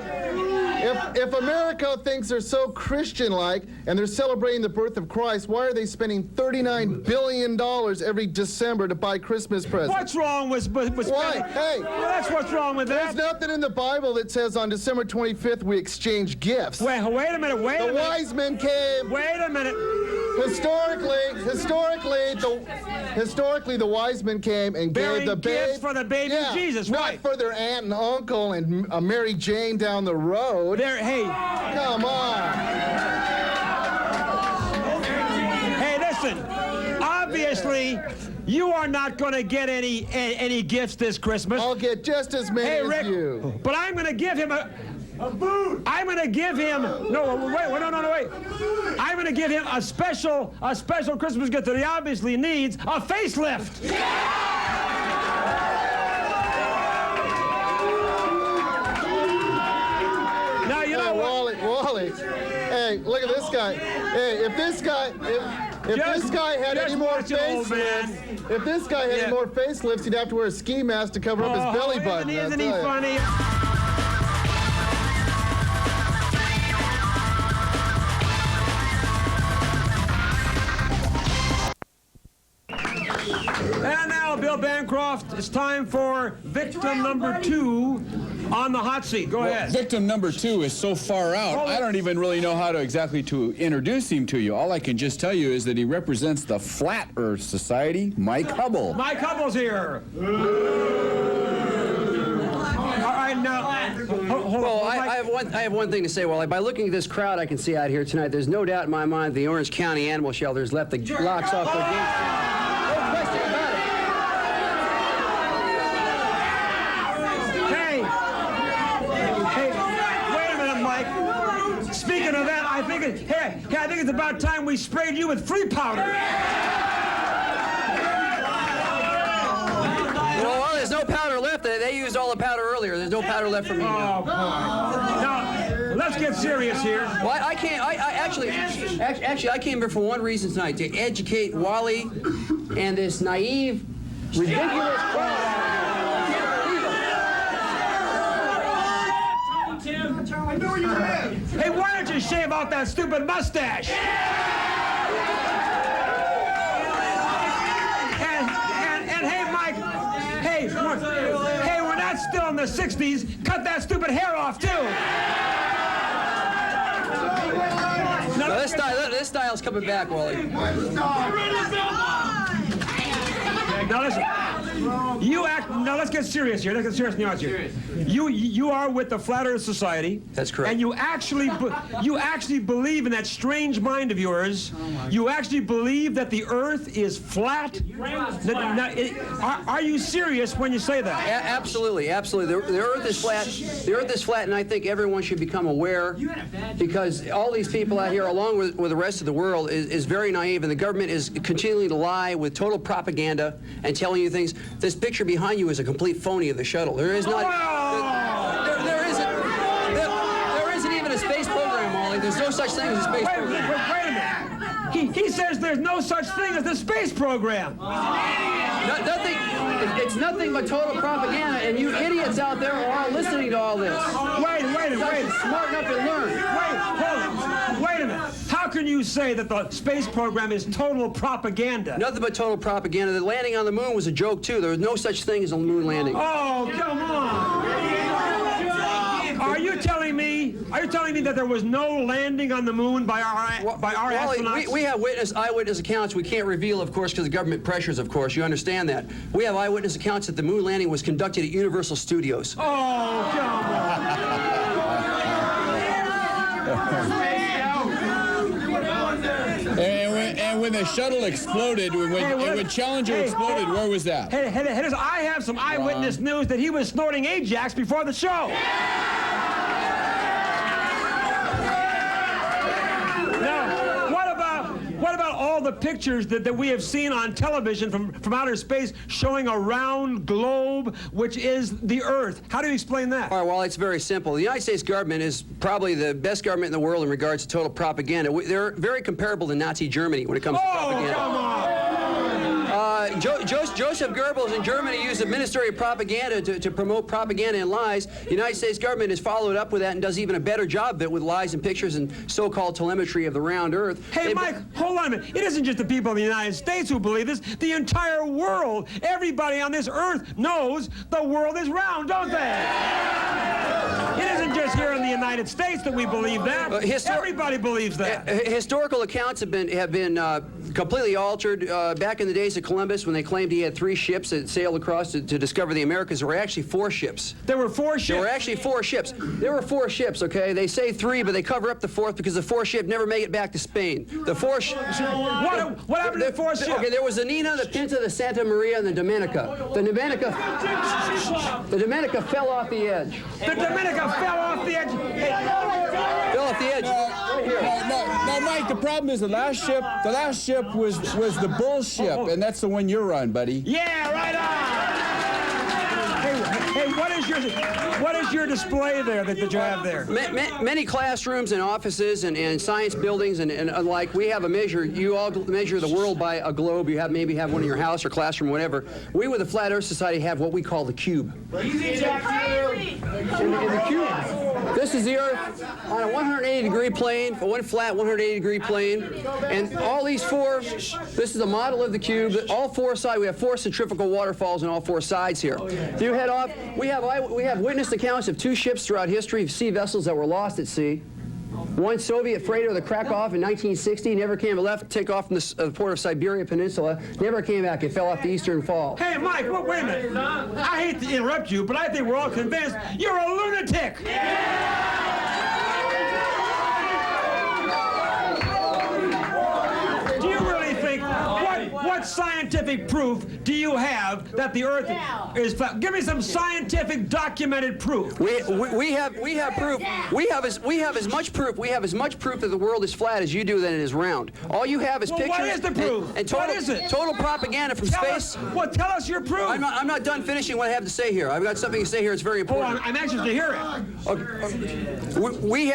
If America thinks they're so Christian-like and they're celebrating the birth of Christ, why are they spending $39 billion every December to buy Christmas presents? What's wrong with why? spending? Hey, well, that's what's wrong with that. There's nothing in the Bible that says on December 25th we exchange gifts. Wait a minute. The wise men came. Wait a minute. Historically, the wise men came and gave the gifts for the baby Jesus, right? Not for their aunt and uncle and Mary Jane down the road. Hey, come on. Hey, listen. Obviously, you are not going to get any gifts this Christmas. I'll get just as many as you. But I'm going to give him a boot. I'm going to give him no. I'm going to give him a special Christmas gift that he obviously needs: a facelift. Now you know what? Wally. Hey, look at this guy. Hey, if this guy had any more facelifts, he'd have to wear a ski mask to cover up his belly button. Isn't he funny? And now, Bill Bancroft, it's time for victim number 2 on the hot seat. Go ahead. Victim number 2 is so far out, I don't even really know how to exactly introduce him to you. All I can just tell you is that he represents the Flat Earth Society, Mike Hubbell. Mike Hubbell's here. All right, now. Well, I have one thing to say, Wally. By looking at this crowd I can see out here tonight, there's no doubt in my mind the Orange County Animal Shelters left the locks off their gates. Speaking of that, I think it's about time we sprayed you with free powder. Well, there's no powder left. They used all the powder earlier. There's no powder left for me. Oh, now, let's get serious here. Well, I can't. Actually, I came here for one reason tonight: to educate Wally and this naive ridiculous crowd. Hey, why don't you shave off that stupid mustache? And hey, Mike, hey, we're not still in the 60s. Cut that stupid hair off, too. No, this style's coming back, Wally. Now listen, now let's get serious here. Let's get serious in the audience here. You are with the Flat Earth Society. That's correct. And you actually believe in that strange mind of yours. You actually believe that the Earth is flat. Are you serious when you say that? Absolutely, absolutely. The Earth is flat. The Earth is flat, and I think everyone should become aware, because all these people out here, along with the rest of the world, is very naive, and the government is continuing to lie with total propaganda and telling you things. This picture behind you is a complete phony of the shuttle. There is not. There isn't even a space program, Wally. There's no such thing as a space program. Wait a minute. He says there's no such thing as the space program. Nothing. It's nothing but total propaganda, and you idiots out there are all listening to all this. Wait. Smarten up and learn. Wait a minute. How can you say that the space program is total propaganda? Nothing but total propaganda. The landing on the moon was a joke, too. There was no such thing as a moon landing. Oh, come on. Are you telling me that there was no landing on the moon by our astronauts? We have eyewitness accounts. We can't reveal, of course, because of government pressures, of course. You understand that. We have eyewitness accounts that the moon landing was conducted at Universal Studios. Oh, come on. And when the shuttle exploded, when Challenger exploded, where was that? Hey, I have some eyewitness news that he was snorting Ajax before the show. Now, what about all the pictures that we have seen on television from outer space showing a round globe, which is the Earth? How do you explain that? All right, well, it's very simple. The United States government is probably the best government in the world in regards to total propaganda. They're very comparable to Nazi Germany when it comes to propaganda. Come on! Joseph Goebbels in Germany used administrative propaganda to promote propaganda and lies. The United States government has followed up with that and does even a better job of it with lies and pictures and so-called telemetry of the round Earth. Hey, Mike, hold on a minute. It isn't just the people in the United States who believe this. The entire world, everybody on this Earth knows the world is round, don't they? It isn't just here in the United States that we believe that. Everybody believes that. Historical accounts have been completely altered. Back in the days of Columbus, when they claimed he had 3 ships that sailed across to discover the Americas, there were actually 4 ships. There were 4 ships? There were actually 4 ships. There were 4 ships, okay? They say 3, but they cover up the 4th because the 4th ship never made it back to Spain. The 4th ship... What happened to the 4th ship? Okay, there was the Nina, the Pinta, the Santa Maria, and the Dominica. The Dominica fell off the edge. The Dominica fell off the edge? Fell off the edge. Right here. No, Mike, the problem is the last ship was the bull ship, and that's the one you're on, buddy. Yeah, right on. Hey, what is your display there that you have there? Many classrooms and offices and science buildings and like we have a measure. You all measure the world by a globe. You maybe have one in your house or classroom, whatever. We with the Flat Earth Society have what we call the cube. In the cube. This is the Earth on a 180-degree plane, one flat 180-degree plane, and all these 4. This is a model of the cube. All 4 sides. We have 4 centrifugal waterfalls on all 4 sides here. If you head off, we have witness accounts of 2 ships throughout history, sea vessels that were lost at sea. One Soviet freighter, the Krakow, in 1960, never came left, take off from the port of Siberia Peninsula, never came back. It fell off the eastern fall. Hey, Mike, wait a minute. I hate to interrupt you, but I think we're all convinced you're a lunatic. Do you really think, what scientific proof do you have that the Earth is flat? Give me some scientific documented proof. We have proof. We have as much proof. We have as much proof that the world is flat as you do that it is round. All you have is pictures. What is the proof? And total, what is it? Total propaganda from space. Tell us your proof. I'm not done finishing what I have to say here. I've got something to say here. It's very important. Oh, I'm anxious to hear it. Okay. We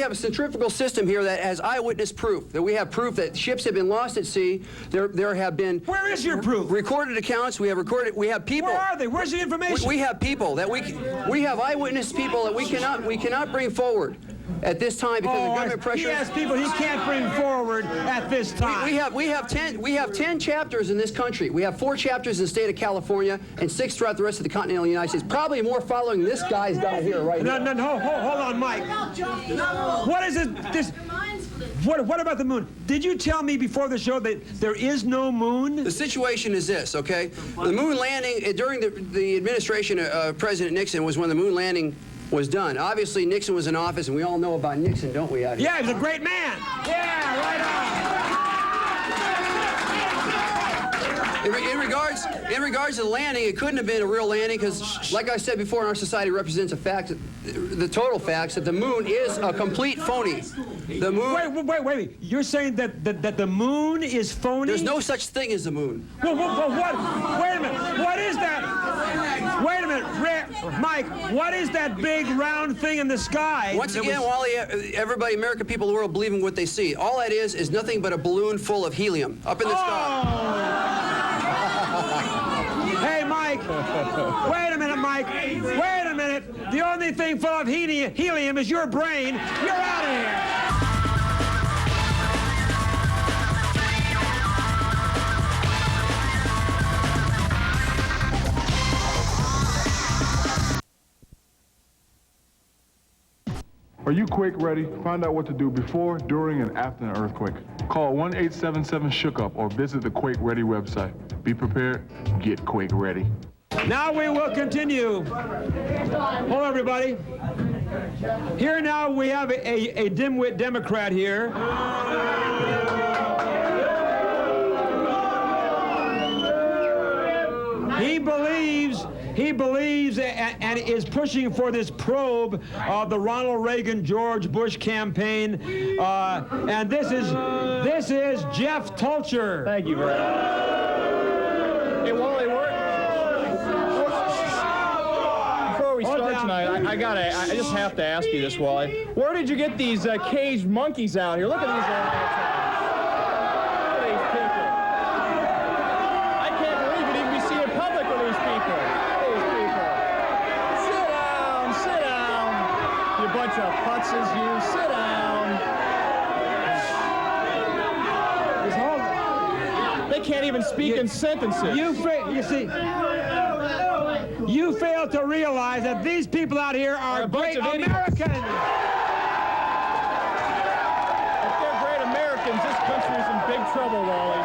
have a centrifugal system here that has eyewitness proof. That we have proof that ships have been lost at sea. There have been. Where Where is your proof? Recorded accounts. We have people. Where are they? Where's the information? We have people that we have eyewitness people that we cannot bring forward at this time because of government pressure. He has people he can't bring forward at this time. We have 10 chapters in this country. We have 4 chapters in the state of California and 6 throughout the rest of the continental United States. Probably more following this guy's got here right now. No, hold on, Mike. What is it? What about the moon? Did you tell me before the show that there is no moon? The situation is this, okay? The moon landing during the administration of President Nixon was when the moon landing was done. Obviously, Nixon was in office, and we all know about Nixon, don't we? Out here? Yeah, he was a great man. Yeah, right on. In regards to the landing, it couldn't have been a real landing because, like I said before, our society represents a fact, the total facts that the moon is a complete phony. The moon. Wait. You're saying that the moon is phony? There's no such thing as the moon. Well, what? Wait a minute. What is that? Wait a minute, Mike. What is that big round thing in the sky? Once again, Wally, everybody, American people of the world, believe in what they see. All that is nothing but a balloon full of helium up in the sky. Hey, Mike. Wait a minute, Mike. Wait a minute. The only thing full of helium is your brain. You're out of here. Are you quake ready? Find out what to do before, during, and after an earthquake. Call 1-877-SHOOK-UP or visit the Quake Ready website. Be prepared, get quake ready. Now we will continue. Hello, everybody. Here now we have a dimwit Democrat here. He believes and is pushing for this probe of the Ronald Reagan, George Bush campaign. And this is Jeff Tolcher. Thank you very much. Hey, Wally, before we start tonight, I just have to ask you this, Wally. Where did you get these caged monkeys out here? Look at these. Of putzes, you sit down. They can't even speak in sentences. You see, you fail to realize that these people out here are great Americans. If they're great Americans, this country is in big trouble, Wally.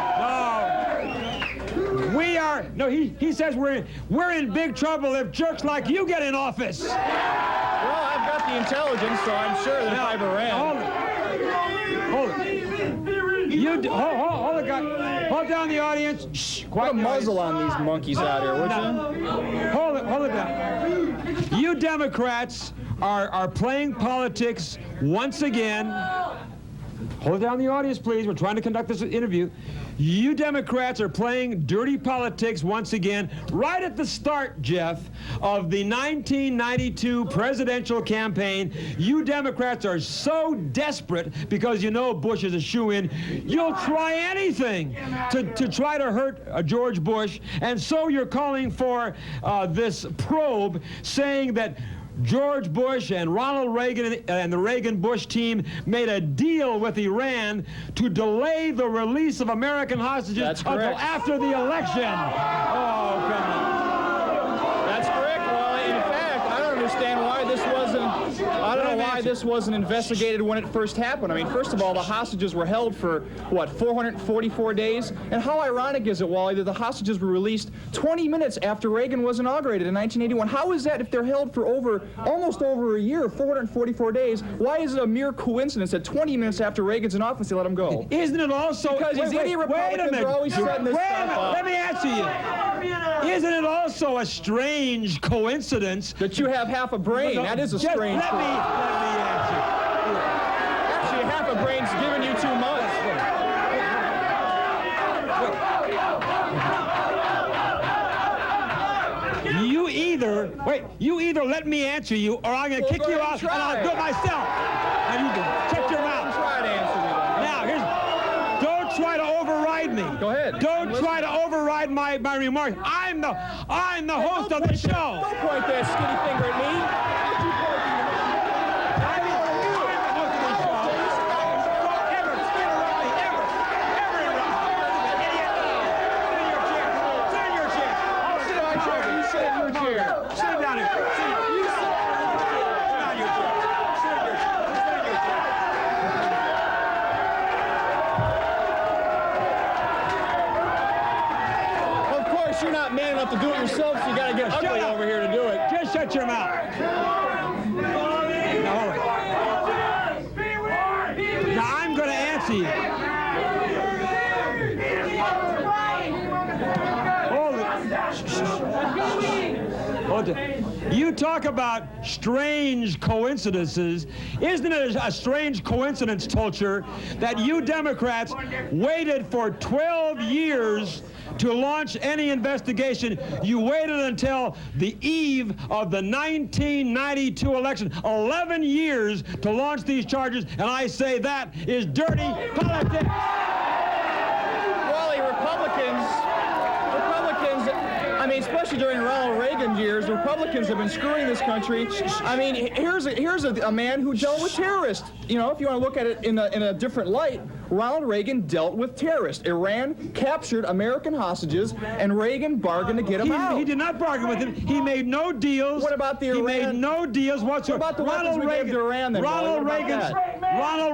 No, we are. No, he says we're in big trouble if jerks like you get in office. Well, I've got the intelligence, so I'm sure that if I ever ran. Hold it. Hold it, guy. Hold down the audience. Shh, put a muzzle on these monkeys out here, would you? Hold it down. You Democrats are playing politics once again. Hold down the audience, please. We're trying to conduct this interview. You Democrats are playing dirty politics once again, right at the start, Jeff, of the 1992 presidential campaign. You Democrats are so desperate because you know Bush is a shoo-in, you'll try anything to try to hurt George Bush, and so you're calling for this probe saying that George Bush and Ronald Reagan and the Reagan-Bush team made a deal with Iran to delay the release of American hostages until after the election. Oh, come on. That's correct, Wally. In fact, I don't understand why this wasn't. I don't know why this wasn't investigated when it first happened. I mean, first of all, the hostages were held for, what, 444 days? And how ironic is it, Wally, that the hostages were released 20 minutes after Reagan was inaugurated in 1981? How is that if they're held for almost over a year, 444 days? Why is it a mere coincidence that 20 minutes after Reagan's in office, they let him go? Isn't it also... Because these idiot Republicans are always setting this stuff up. Let me answer you. Isn't it also a strange coincidence... that you have half a brain? That is a strange Let me answer. Actually, half a brain's giving you too much. You either let me answer you, or I'm going to kick you out, and I'll do it myself. And you can check your mouth. Try to answer me then. Now, don't try to override me. Go ahead. Don't try to override my remarks. I'm the host of the show. Don't point that skinny finger at me. You're not man enough to do it yourself, so you got to get ugly over here to do it. Just shut your mouth. Now I'm going to answer you. Hold it. You talk about strange coincidences. Isn't it a strange coincidence, Tolcher, that you Democrats waited for 12 years to launch any investigation? You waited until the eve of the 1992 election, 11 years to launch these charges, and I say that is dirty politics. Wally, Republicans, I mean, especially during Ronald Reagan's years, Republicans have been screwing this country. I mean, here's a man who dealt with terrorists. You know, if you want to look at it in a different light, Ronald Reagan dealt with terrorists. Iran captured American hostages, and Reagan bargained to get them out. He did not bargain with them. He made no deals. What about the Iran? He made no deals whatsoever. What about the weapons we gave to Iran then? Ronald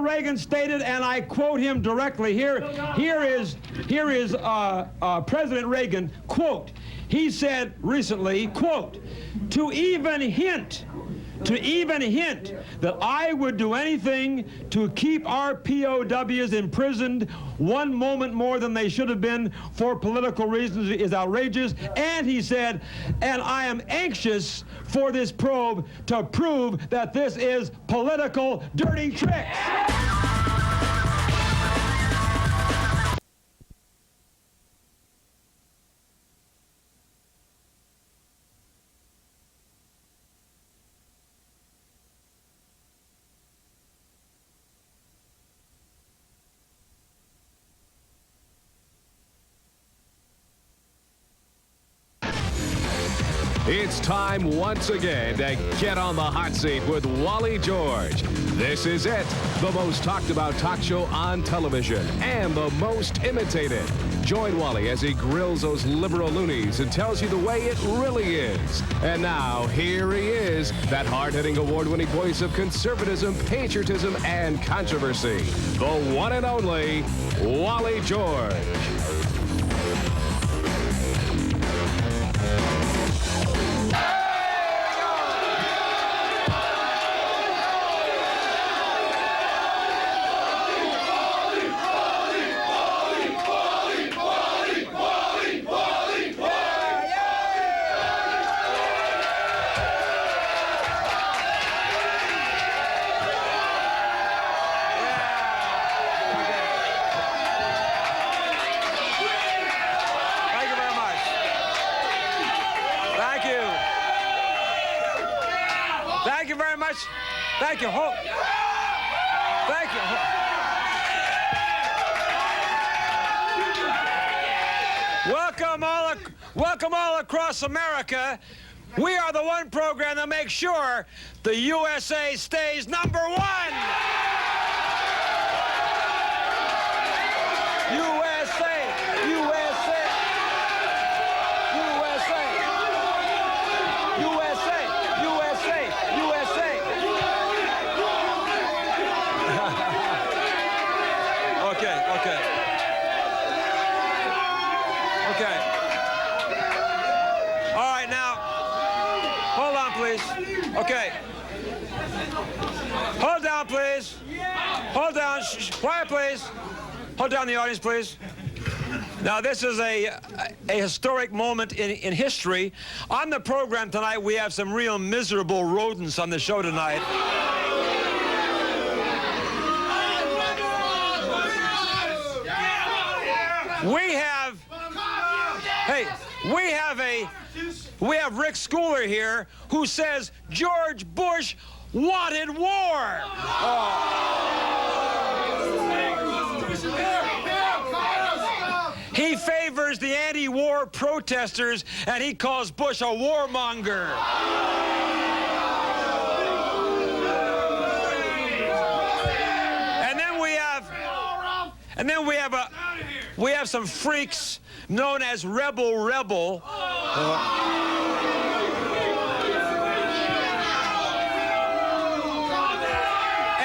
Reagan stated, and I quote him directly here. Here is President Reagan, quote. He said recently, quote, to even hint that I would do anything to keep our POWs imprisoned one moment more than they should have been for political reasons is outrageous. And he said, and I am anxious for this probe to prove that this is political dirty tricks. It's time once again to get on the hot seat with Wally George. This is it, the most talked about talk show on television and the most imitated. Join Wally as he grills those liberal loonies and tells you the way it really is. And now, here he is, that hard-hitting award-winning voice of conservatism, patriotism, and controversy. The one and only Wally George. Thank you. Thank you. Welcome all across America. We are the one program that makes sure the USA stays #1. USA. Okay. All right, now, hold on, please. Okay. Hold down, please. Hold down. Shh, quiet, please. Hold down the audience, please. Now, this is a historic moment in history. On the program tonight, we have some real miserable rodents on the show tonight. We have Rick Scouler here who says George Bush wanted war. He favors the anti-war protesters, and he calls Bush a warmonger. And then we have some freaks known as rebel.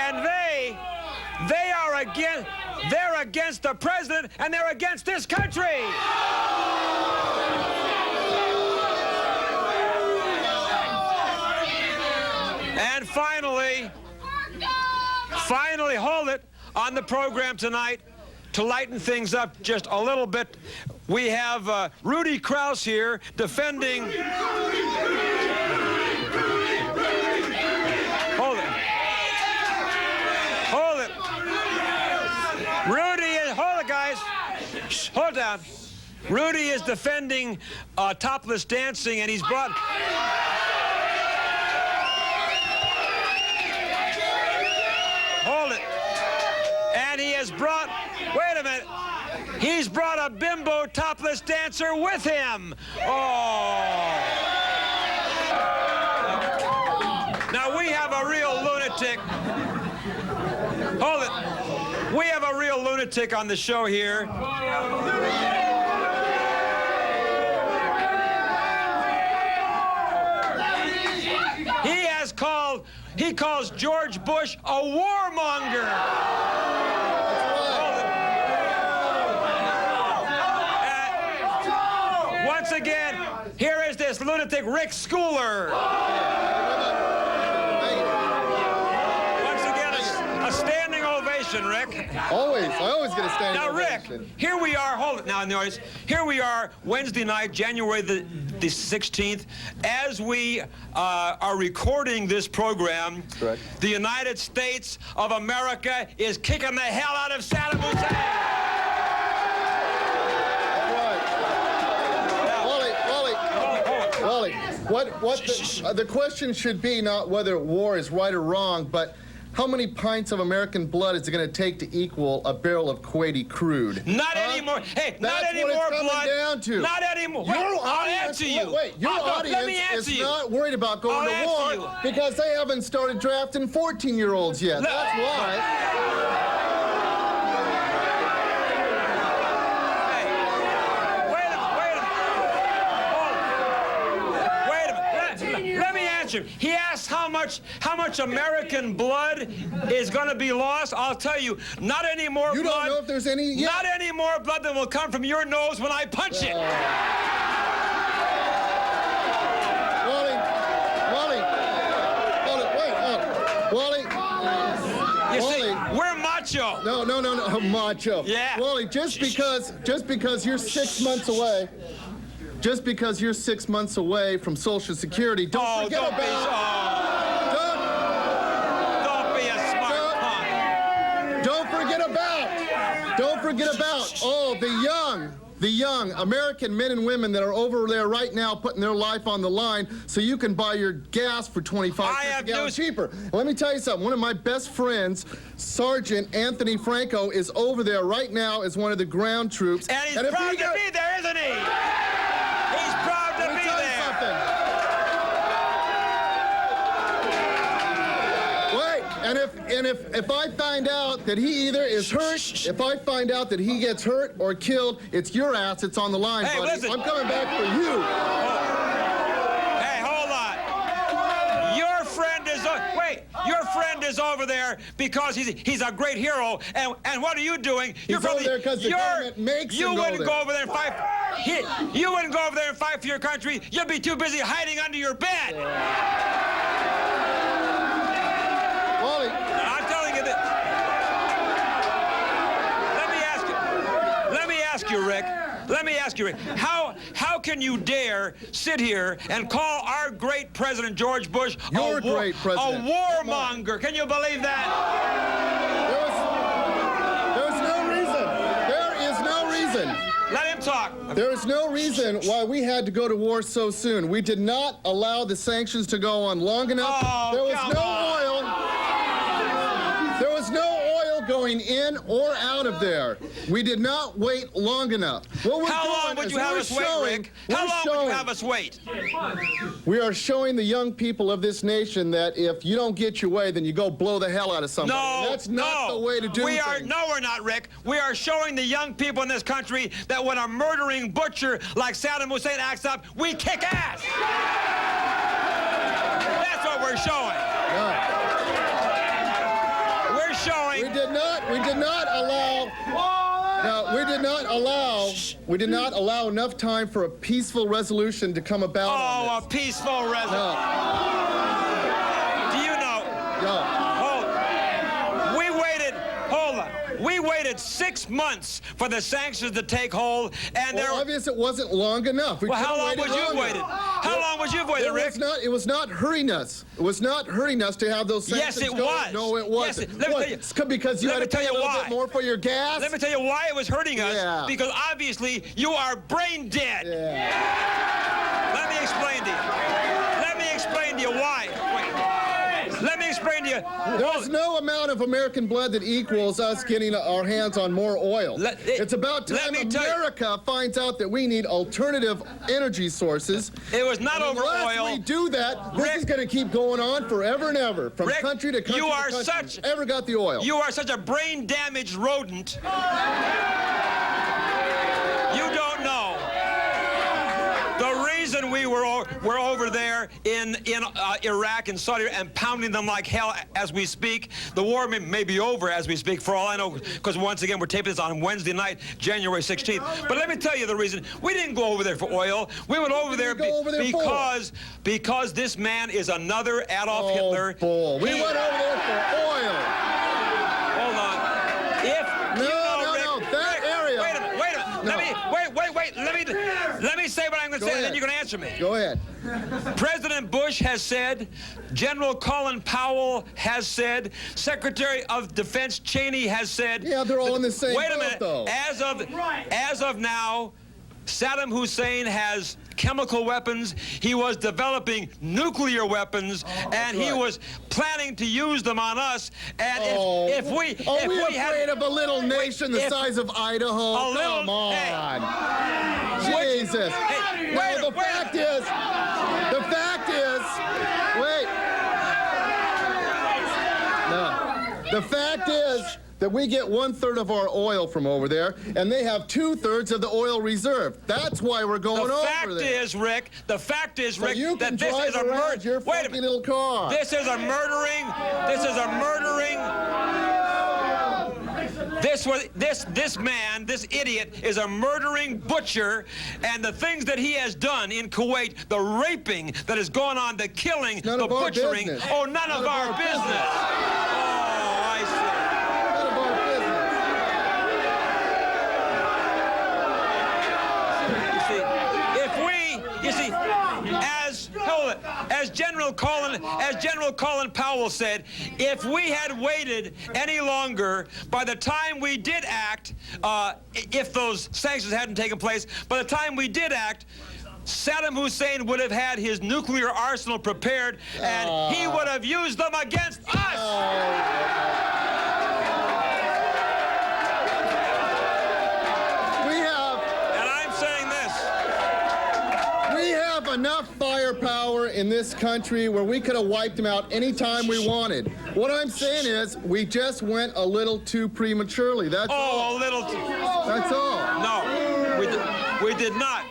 And they're against the president, and they're against this country. And finally, hold it, on the program tonight, to lighten things up just a little bit, we have Rudi Krause here defending... Hold it. Hold it, guys. Shh, hold down. Rudi is defending topless dancing, and he's brought... Hold it. And he has brought... Wait a minute. He's brought a bimbo topless dancer with him. Oh. Now, we have a real lunatic. Hold it. We have a real lunatic on the show here. He calls George Bush a warmonger. Once again, here is this lunatic Rick Scouler. Once again, a standing ovation, Rick. I always get a standing ovation. Now, Rick, here we are. Hold it now, noise. Here we are, Wednesday night, January the 16th. As we are recording this program, correct, the United States of America is kicking the hell out of Saddam Hussein. Wally, the question should be not whether war is right or wrong, but how many pints of American blood is it going to take to equal a barrel of Kuwaiti crude? Not anymore. Hey, not any more blood. Down to. Not anymore. I'll answer you. Your audience is not worried about going to war because they haven't started drafting 14-year-olds yet. That's why. He asked how much American blood is going to be lost. I'll tell you, not any more blood. You don't know if there's any yet. Not any more blood than will come from your nose when I punch it. Wally, you see, we're macho. No, macho. Yeah. Wally, just because you're 6 months away. Just because you're 6 months away from Social Security, don't forget about... Don't be a smart punk. Don't forget about all the young American men and women that are over there right now putting their life on the line so you can buy your gas for 25 cents a gallon cheaper. Let me tell you something. One of my best friends, Sergeant Anthony Franco, is over there right now as one of the ground troops. And he's proud to be there, isn't he? He's proud to be there. Wait, and if I find out that he either is hurt, if I find out that he gets hurt or killed, it's your ass that's on the line, hey, buddy. Listen. I'm coming back for you. Hey, hold on. Your friend is over there because he's a great hero. And what are you doing? He's over there because the government makes him go there. You wouldn't go over there and fight. You wouldn't go over there and fight for your country. You'd be too busy hiding under your bed. Wally. I'm telling you this. Let me ask you, Rick. How can you dare sit here and call our great President George Bush a warmonger? Can you believe that? There's no reason. There is no reason. Let him talk. There is no reason why we had to go to war so soon. We did not allow the sanctions to go on long enough. Oh, there was no oil. There was no oil going in or out of there. We did not wait long enough. What we're How long doing would is you have we're us wait, showing- Rick? How long would you have us wait? We are showing the young people of this nation that if you don't get your way, then you go blow the hell out of somebody. No, And that's not the way to do things. No, we're not, Rick. We are showing the young people in this country that when a murdering butcher like Saddam Hussein acts up, we kick ass. That's what we're showing. We're showing. We did not allow enough time for a peaceful resolution to come about on Oh, this. a peaceful resolution. Do you know? We waited 6 months for the sanctions to take hold, and Well, obviously it wasn't long enough. Well, how long would you have waited? How long would you have waited, Rick? It was not hurrying us. It was not hurrying us to have those sanctions Yes, it go. was. No, it wasn't. Yes, let me tell you. It's because you had to pay a little bit more for your gas? Let me tell you why it was hurting us. Yeah. Because obviously you are brain dead. Let me explain to you. Let me explain to you why. Let me explain to you. There's no amount of American blood that equals us getting our hands on more oil. It's about time America finds out that we need alternative energy sources. It was not over unless oil. we do that, this is going to keep going on forever and ever, from Rick, country to country you are to country. such. Ever got the oil? You are such a brain-damaged rodent. You don't know. The reason we were over there in Iraq and Saudi and pounding them like hell as we speak. The war may be over as we speak, for all I know, because once again we're taping this on Wednesday night, January 16th. But let me tell you the reason. We didn't go over there for oil. We went over there, because this man is another Adolf Hitler. Bull. We went over there for oil. Hold on. That area. Wait a minute. Let me say what I'm going to say, and then you're going to answer me. Go ahead. President Bush has said, General Colin Powell has said, Secretary of Defense Cheney has said. Yeah, they're all in the same Wait a boat, minute. though. As of now, Saddam Hussein has chemical weapons. He was developing nuclear weapons, and he was planning to use them on us. And if we afraid of a little nation the size of Idaho? Come on. Jesus. The fact is that we get 1/3 of our oil from over there, and they have 2/3 of the oil reserve. That's why we're going over there. The fact is, Rick, you that can this drive is a around your funky little car. This is a murdering. This man, this idiot, is a murdering butcher, and the things that he has done in Kuwait, the raping that has gone on, the killing, the butchering, none of our business. Oh, I see. As General Colin Powell said, if we had waited any longer, by the time we did act, if those sanctions hadn't taken place, by the time we did act, Saddam Hussein would have had his nuclear arsenal prepared, and he would have used them against us. Enough firepower in this country where we could have wiped them out anytime we wanted. What I'm saying is we just went a little too prematurely. That's all. A little too. That's all. No, we did not.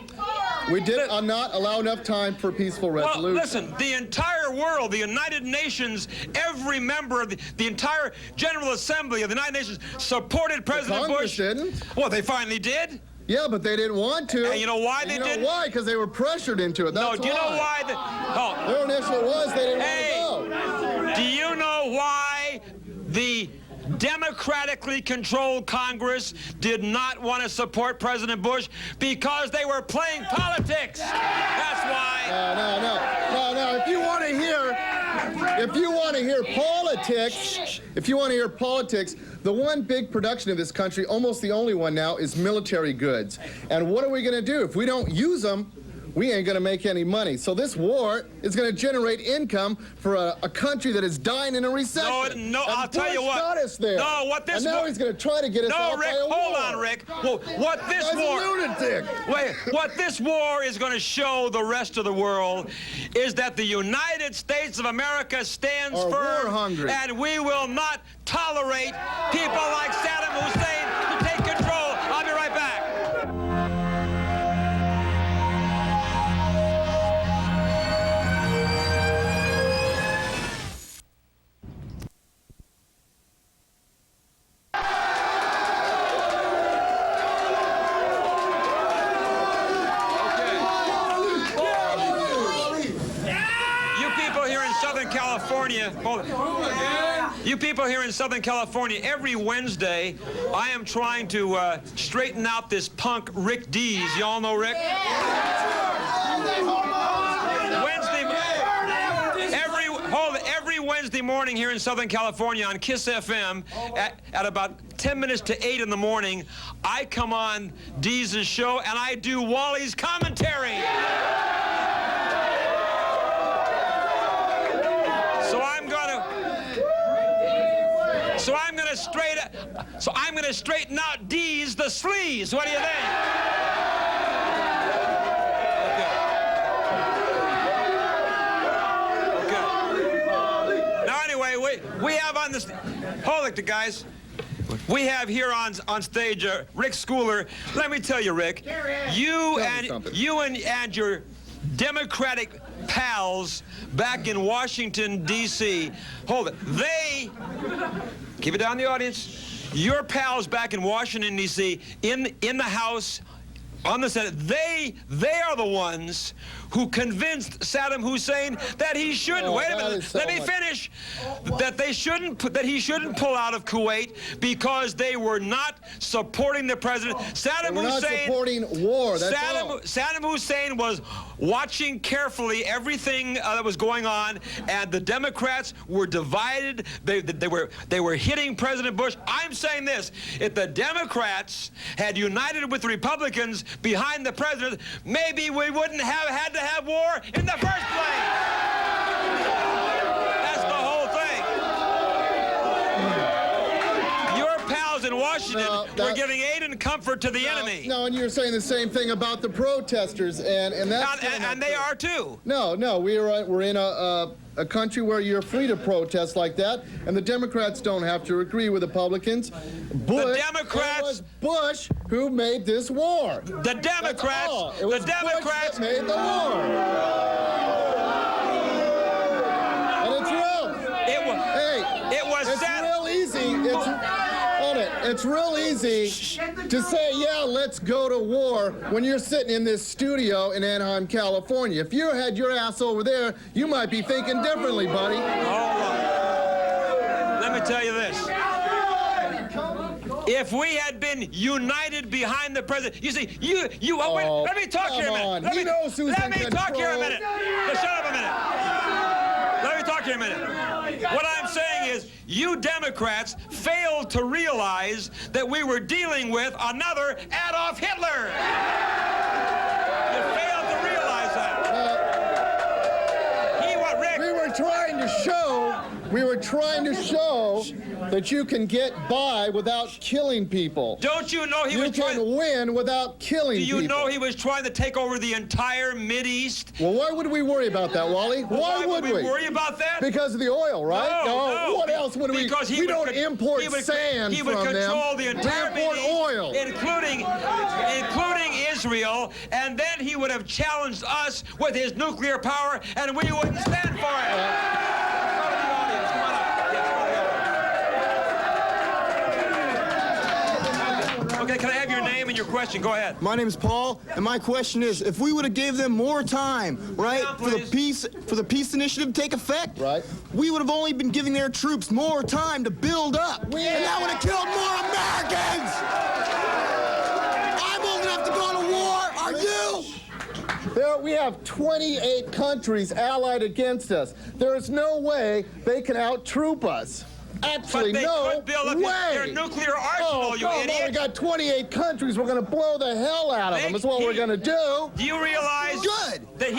We did not allow enough time for peaceful resolution. Well, listen, the entire world, the United Nations, every member of the entire General Assembly of the United Nations supported President Bush. Didn't. Well, they finally did. Yeah, but they didn't want to. And you know why they didn't? Why? Because they were pressured into it. That's do you know why? Their initial was they didn't want to go. Do you know why the democratically controlled Congress did not want to support President Bush? Because they were playing politics. That's why. No. If you want to hear politics, the one big production of this country, almost the only one now, is military goods. And what are we going to do? If we don't use them, we ain't going to make any money. So this war is going to generate income for a country that is dying in a recession. No, I'll tell you what. Got us there. No, what this and now he's going to try to get us out Rick, by a war. hold on, Rick. Well, what this war... a lunatic. Wait, what this war is going to show the rest of the world is that the United States of America stands firm, war-hungry. And we will not tolerate people like Saddam Hussein to take control. I'll be right back. California, you people here in Southern California, every Wednesday, I am trying to straighten out this punk Rick Dees. Y'all know Rick? Every Wednesday morning here in Southern California on KISS FM at about 10 minutes to 8 in the morning, I come on Dees' show and I do Wally's commentary. So I'm gonna straighten out D's the sleaze. What do you think? Okay. Now anyway, we have on this. Hold it, guys. We have here on stage Rick Scouler. Let me tell you, Rick, you and your Democratic pals back in Washington, D.C. Hold it. They, keep it down in the audience, your pals back in Washington, D.C., in the House, on the Senate, they are the ones who convinced Saddam Hussein that he shouldn't. Wait a minute. Let me finish. That he shouldn't pull out of Kuwait because they were not supporting the president. Saddam Hussein. Not supporting war. That's all. Saddam Hussein was watching carefully everything that was going on, and the Democrats were divided. They were hitting President Bush. I'm saying this: if the Democrats had united with the Republicans behind the president, maybe we wouldn't have had to have war in the first place. That's the whole thing. Your pals in Washington were giving aid and comfort to the enemy. No, and you're saying the same thing about the protesters, and that's and they are too. No, we're in a country where you're free to protest like that, and the Democrats don't have to agree with Republicans. It was Bush who made this war. The Democrats. It was Bush that made the war. And it's real. It's real easy. It's real easy to say, yeah, let's go to war when you're sitting in this studio in Anaheim, California. If you had your ass over there, you might be thinking differently, buddy. Hold on. Let me tell you this. If we had been united behind the president, you see, let me talk here a minute. Let me talk here a minute. Shut up a minute. Let me talk here a minute. What I'm saying is, you Democrats failed to realize that we were dealing with another Adolf Hitler. You failed to realize that. Rick. We were trying to show that you can get by without killing people. Don't you know he was trying... You can win without killing people. Do you know he was trying to take over the entire Mideast? Well, why would we worry about that, Wally? Why would we worry about that? Because of the oil, right? No. What else would we... Because we don't import sand He would control the entire Mideast, including Israel, and then he would have challenged us with his nuclear power, and we wouldn't stand for it. Okay, can I have your name and your question? Go ahead. My name is Paul, and my question is, if we would have gave them more time, right, for the peace initiative to take effect, right, we would have only been giving their troops more time to build up, and that would have killed more Americans. I'm old enough to go to war. Are you? We have 28 countries allied against us. There is no way they can out-troop us. Actually, But they no could build up way. their nuclear arsenal, you no, idiot. we got 28 countries. We're going to blow the hell out of them. That's what we're going to do. Do you realize Good. that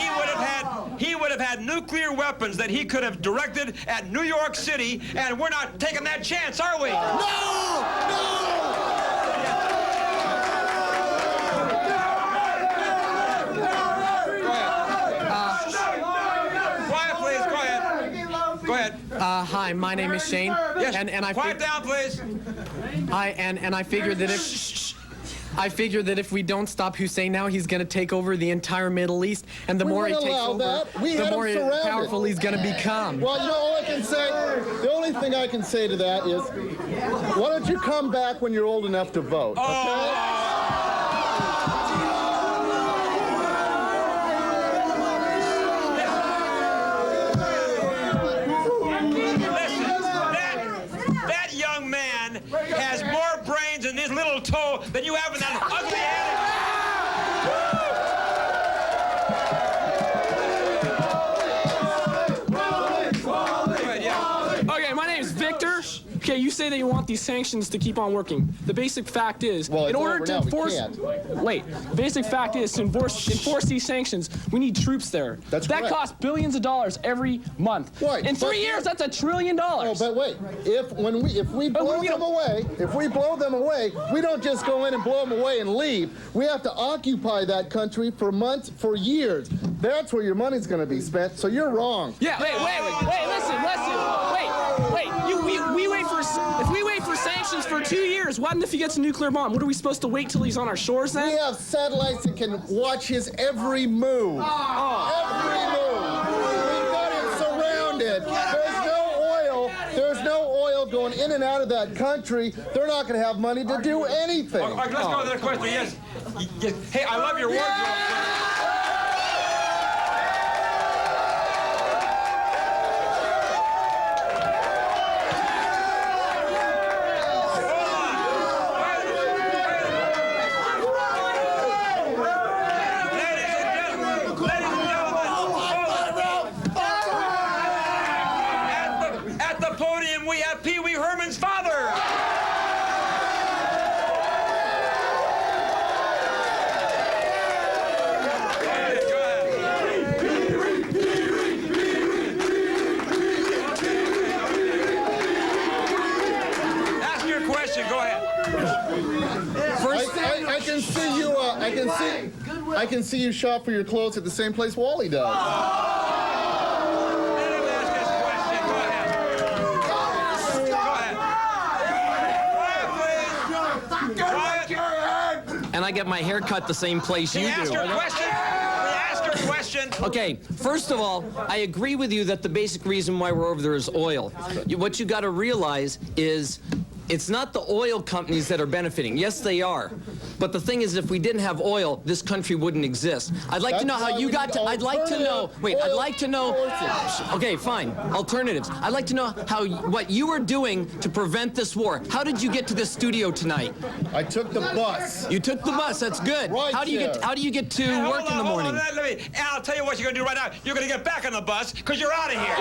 he would have had nuclear weapons that he could have directed at New York City, and we're not taking that chance, are we? Quiet, please. Go ahead. Go ahead. Hi, my name is Shane. Yes. And I Quiet down, please. I figured that if we don't stop Hussein now, he's going to take over the entire Middle East, and the more he takes over, the more powerful he's going to become. Well, you know, all I can say, the only thing I can say to that is, why don't you come back when you're old enough to vote, okay? Has more brains in his little toe than you have in that ugly head. Okay, my name is Victor. Okay, you say that you want these sanctions to keep on working. The basic fact is, in order to enforce... Wait. Basic fact is, to enforce these sanctions, we need troops there. That costs billions of dollars every month. Right. In 3 years, that's $1 trillion. Oh, but wait. If we blow them away, we don't just go in and blow them away and leave. We have to occupy that country for months, for years. That's where your money's going to be spent. So you're wrong. Yeah. Wait. Listen. Wait. If we wait for sanctions for 2 years, what if he gets a nuclear bomb? What are we supposed to wait till he's on our shores then? We have satellites that can watch his every move. Every move. We've got him surrounded. There's no oil going in and out of that country. They're not going to have money to do anything. All right, let's go to the question. Yes. Hey, I love your wardrobe. I can see you shop for your clothes at the same place Wally does. And I get my hair cut the same place you do. Ask your question. Okay, first of all, I agree with you that the basic reason why we're over there is oil. What you got to realize is it's not the oil companies that are benefiting. Yes, they are. But the thing is, if we didn't have oil, this country wouldn't exist. I'd like to know how you got to... I'd like to know... Wait, I'd like to know... Okay, fine. Alternatives. I'd like to know what you were doing to prevent this war. How did you get to this studio tonight? I took the bus. You took the bus. That's good. Right. How do you get to work in the morning? I'll tell you what you're going to do right now. You're going to get back on the bus because you're out of here.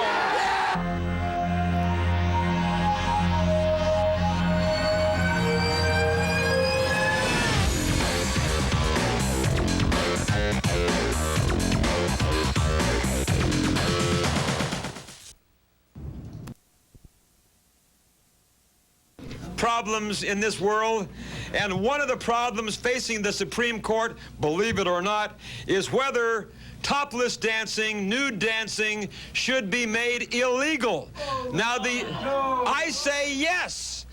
Problems in this world, and one of the problems facing the Supreme Court, believe it or not, is whether topless dancing, nude dancing should be made illegal. Now I say yes.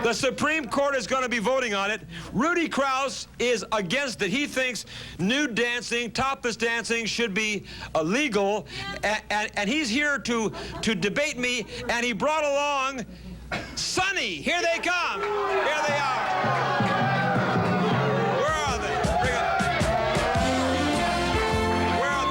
The Supreme Court is going to be voting on it. Rudi Krause is against it. He thinks nude dancing, topless dancing should be illegal, and he's here to debate me, and he brought along Sonny. Here they come. Here they are. Where are they? Bring it. Where are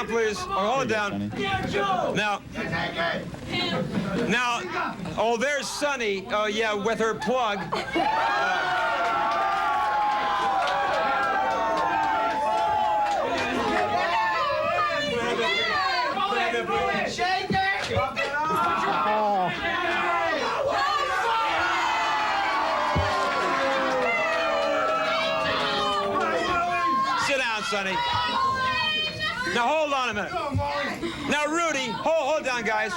down, please. Hold it down. Now, oh, there's Sonny. Oh, yeah, with her plug. Sit down, Sonny. Now, hold on a minute. Now, Rudy, hold down, guys.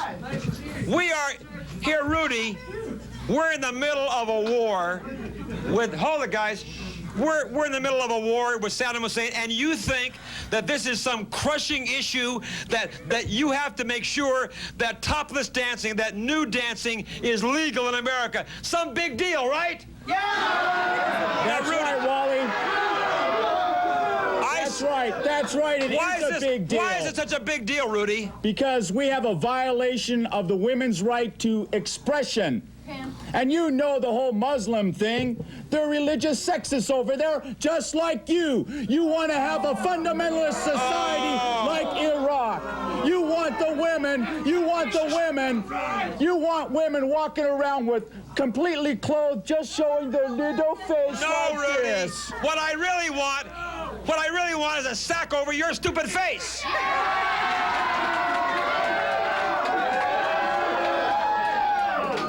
We are here, Rudy. We're in the middle of a war with, hold it, guys. We're in the middle of a war with Saddam Hussein, and you think that this is some crushing issue that you have to make sure that topless dancing, that nude dancing is legal in America. Some big deal, right? Yeah! That's right, Wally. That's right. It is a big deal. Why is it such a big deal, Rudy? Because we have a violation of the women's right to expression. And you know the whole Muslim thing. They're religious sexists over there, just like you. You want to have a fundamentalist society like Iraq. You want women walking around with completely clothed, just showing their little face like Rudy. this. What I really want is a sack over your stupid face.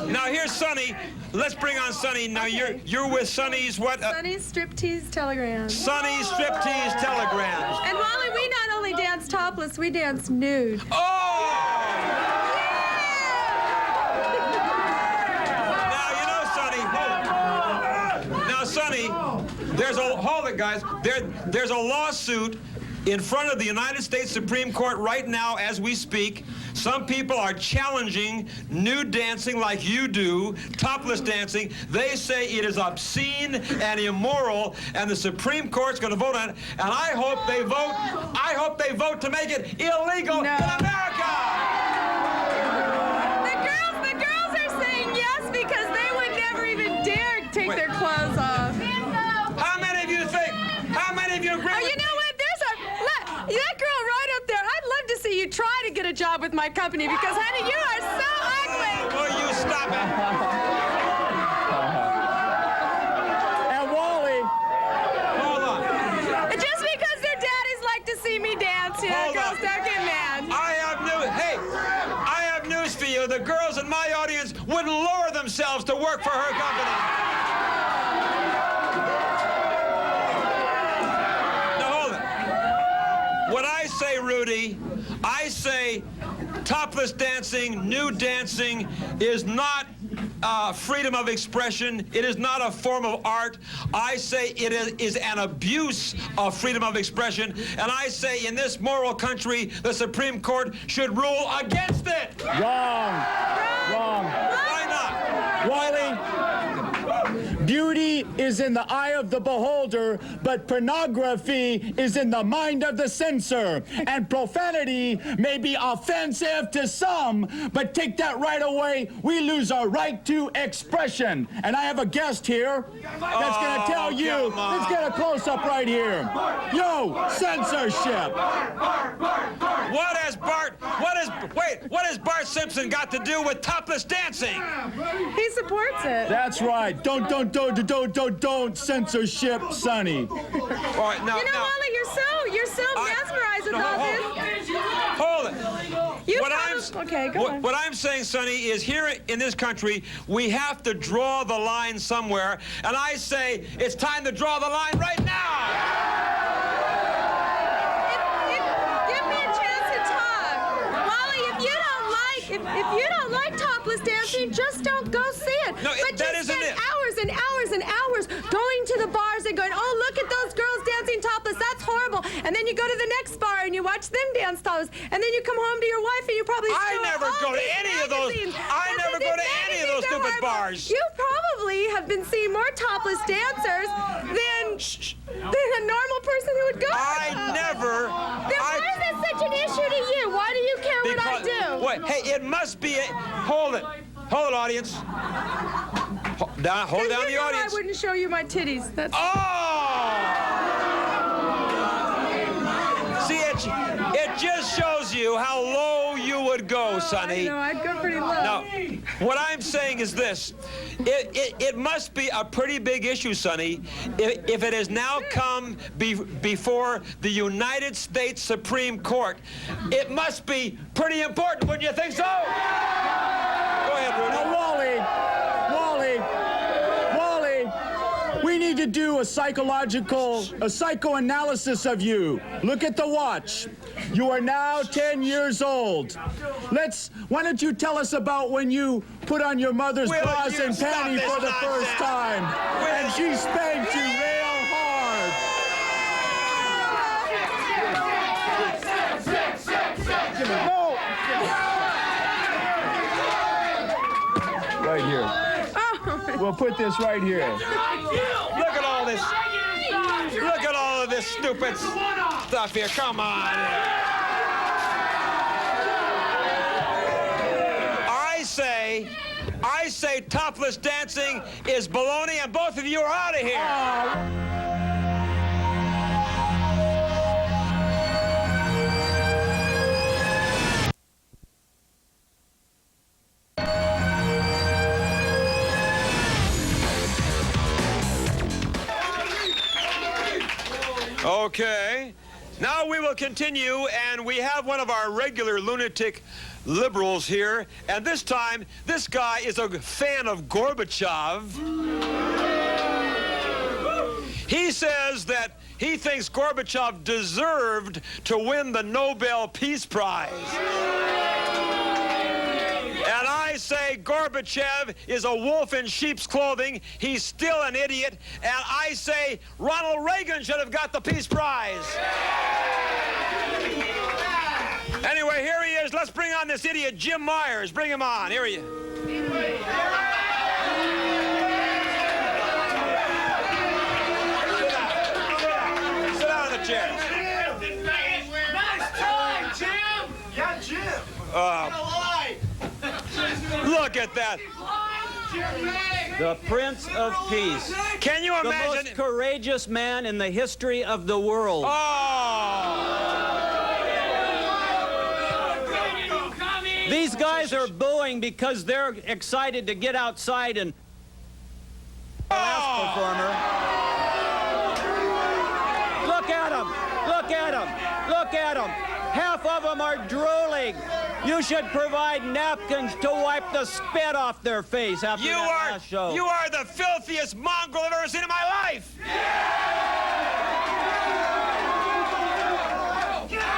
Now here's Sonny. Let's bring on Sonny. Now you're with Sonny's what? Sonny's striptease telegrams. Sonny's striptease telegrams. And Wally, we not only dance topless, we dance nude. Sonny, hold it, guys. There's a lawsuit in front of the United States Supreme Court right now as we speak. Some people are challenging nude dancing like you do, topless dancing. They say it is obscene and immoral, and the Supreme Court's going to vote on it. And I hope they vote to make it illegal in America. The girls are saying yes because they would never even dare take their clothes off. How many of you agree? Oh, you know what? That girl right up there. I'd love to see you try to get a job with my company because, honey, you are so ugly. Will you stop it? And Wally. Hold on. Just because their daddies like to see me dance, girls don't get mad. I have news for you. The girls in my audience wouldn't lower themselves to work for her company. When I say, Rudy, I say topless dancing, nude dancing is not freedom of expression. It is not a form of art. I say it is an abuse of freedom of expression. And I say in this moral country, the Supreme Court should rule against it. Wrong. Why not? Wally, beauty is in the eye of the beholder, but pornography is in the mind of the censor. And profanity may be offensive to some, but take that right away, we lose our right to expression. And I have a guest here that's going to tell you. Let's get a close-up right here. Yo, censorship. What has Bart Simpson got to do with topless dancing? He supports it. That's right. Don't censorship, Sonny. All right, now, Wally, you're so mesmerized with all this. Hold it. What I'm saying, Sonny, is here in this country, we have to draw the line somewhere, and I say it's time to draw the line right now. Give me a chance to talk. Wally, if you don't like topless dancing, just don't go see it. No, but that you isn't spend it. hours and hours and hours going to the bars and going, oh, look at those girls dancing topless. That's horrible. And then you go to the next bar and you watch them dance topless. And then you come home to your wife and you probably I never go to any of those stupid bars. You probably have been seeing more topless dancers than a normal person who would go. Then why is it such an issue to you? Why do you care what I do? Wait, hey, it must be hold it, audience. Hold down the audience. I wouldn't show you my titties. That's See, it just go, Sonny. I know, I'd go pretty low. Now, what I'm saying is this. It must be a pretty big issue, Sonny, if it has now come before the United States Supreme Court. It must be pretty important, wouldn't you think so? Go ahead, Rudy. Now, Wally, we need to do a psychoanalysis of you. Look at the watch. You are now 10 years old. Why don't you tell us about when you put on your mother's bras and panties for the first time, and she spanked you real hard. Right here. We'll put this right here. Look at all this. Look at all of this stupid stuff here. Come on. I say topless dancing is baloney, and both of you are out of here. Okay, now we will continue, and we have one of our regular lunatic liberals here, and this time, this guy is a fan of Gorbachev. He says that he thinks Gorbachev deserved to win the Nobel Peace Prize. And I say Gorbachev is a wolf in sheep's clothing. He's still an idiot. And I say Ronald Reagan should have got the Peace Prize. Anyway, here he is. Let's bring on this idiot, Jim Myers. Bring him on. Here he is. Sit down in the chair. Nice try, Jim. Yeah, Jim. Look at that. The Prince of Peace. Can you imagine? The most courageous man in the history of the world. These guys are booing because they're excited to get outside and last performer. Look at them. Look at them. Look at them. Half of them are drooling. You should provide napkins to wipe the spit off their face after that last show. You are the filthiest mongrel I've ever seen in my life.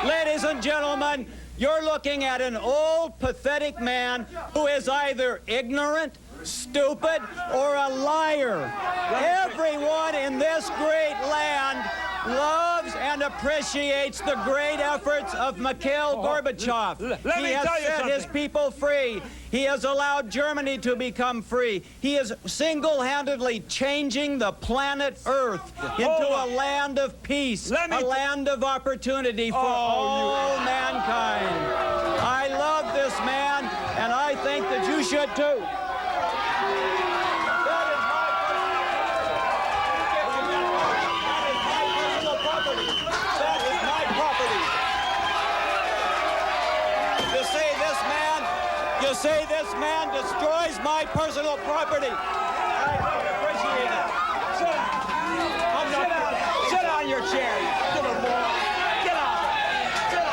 Ladies and gentlemen, you're looking at an old, pathetic man who is either ignorant, stupid, or a liar. Everyone in this great land loves and appreciates the great efforts of Mikhail Gorbachev. He has set his people free. He has allowed Germany to become free. He is single-handedly changing the planet Earth into a land of peace, a land of opportunity for all mankind. I love this man, and I think that you should too. You say this man destroys my personal property. I don't appreciate it. Sit down in your chair, you little moron. Get out. Sit down.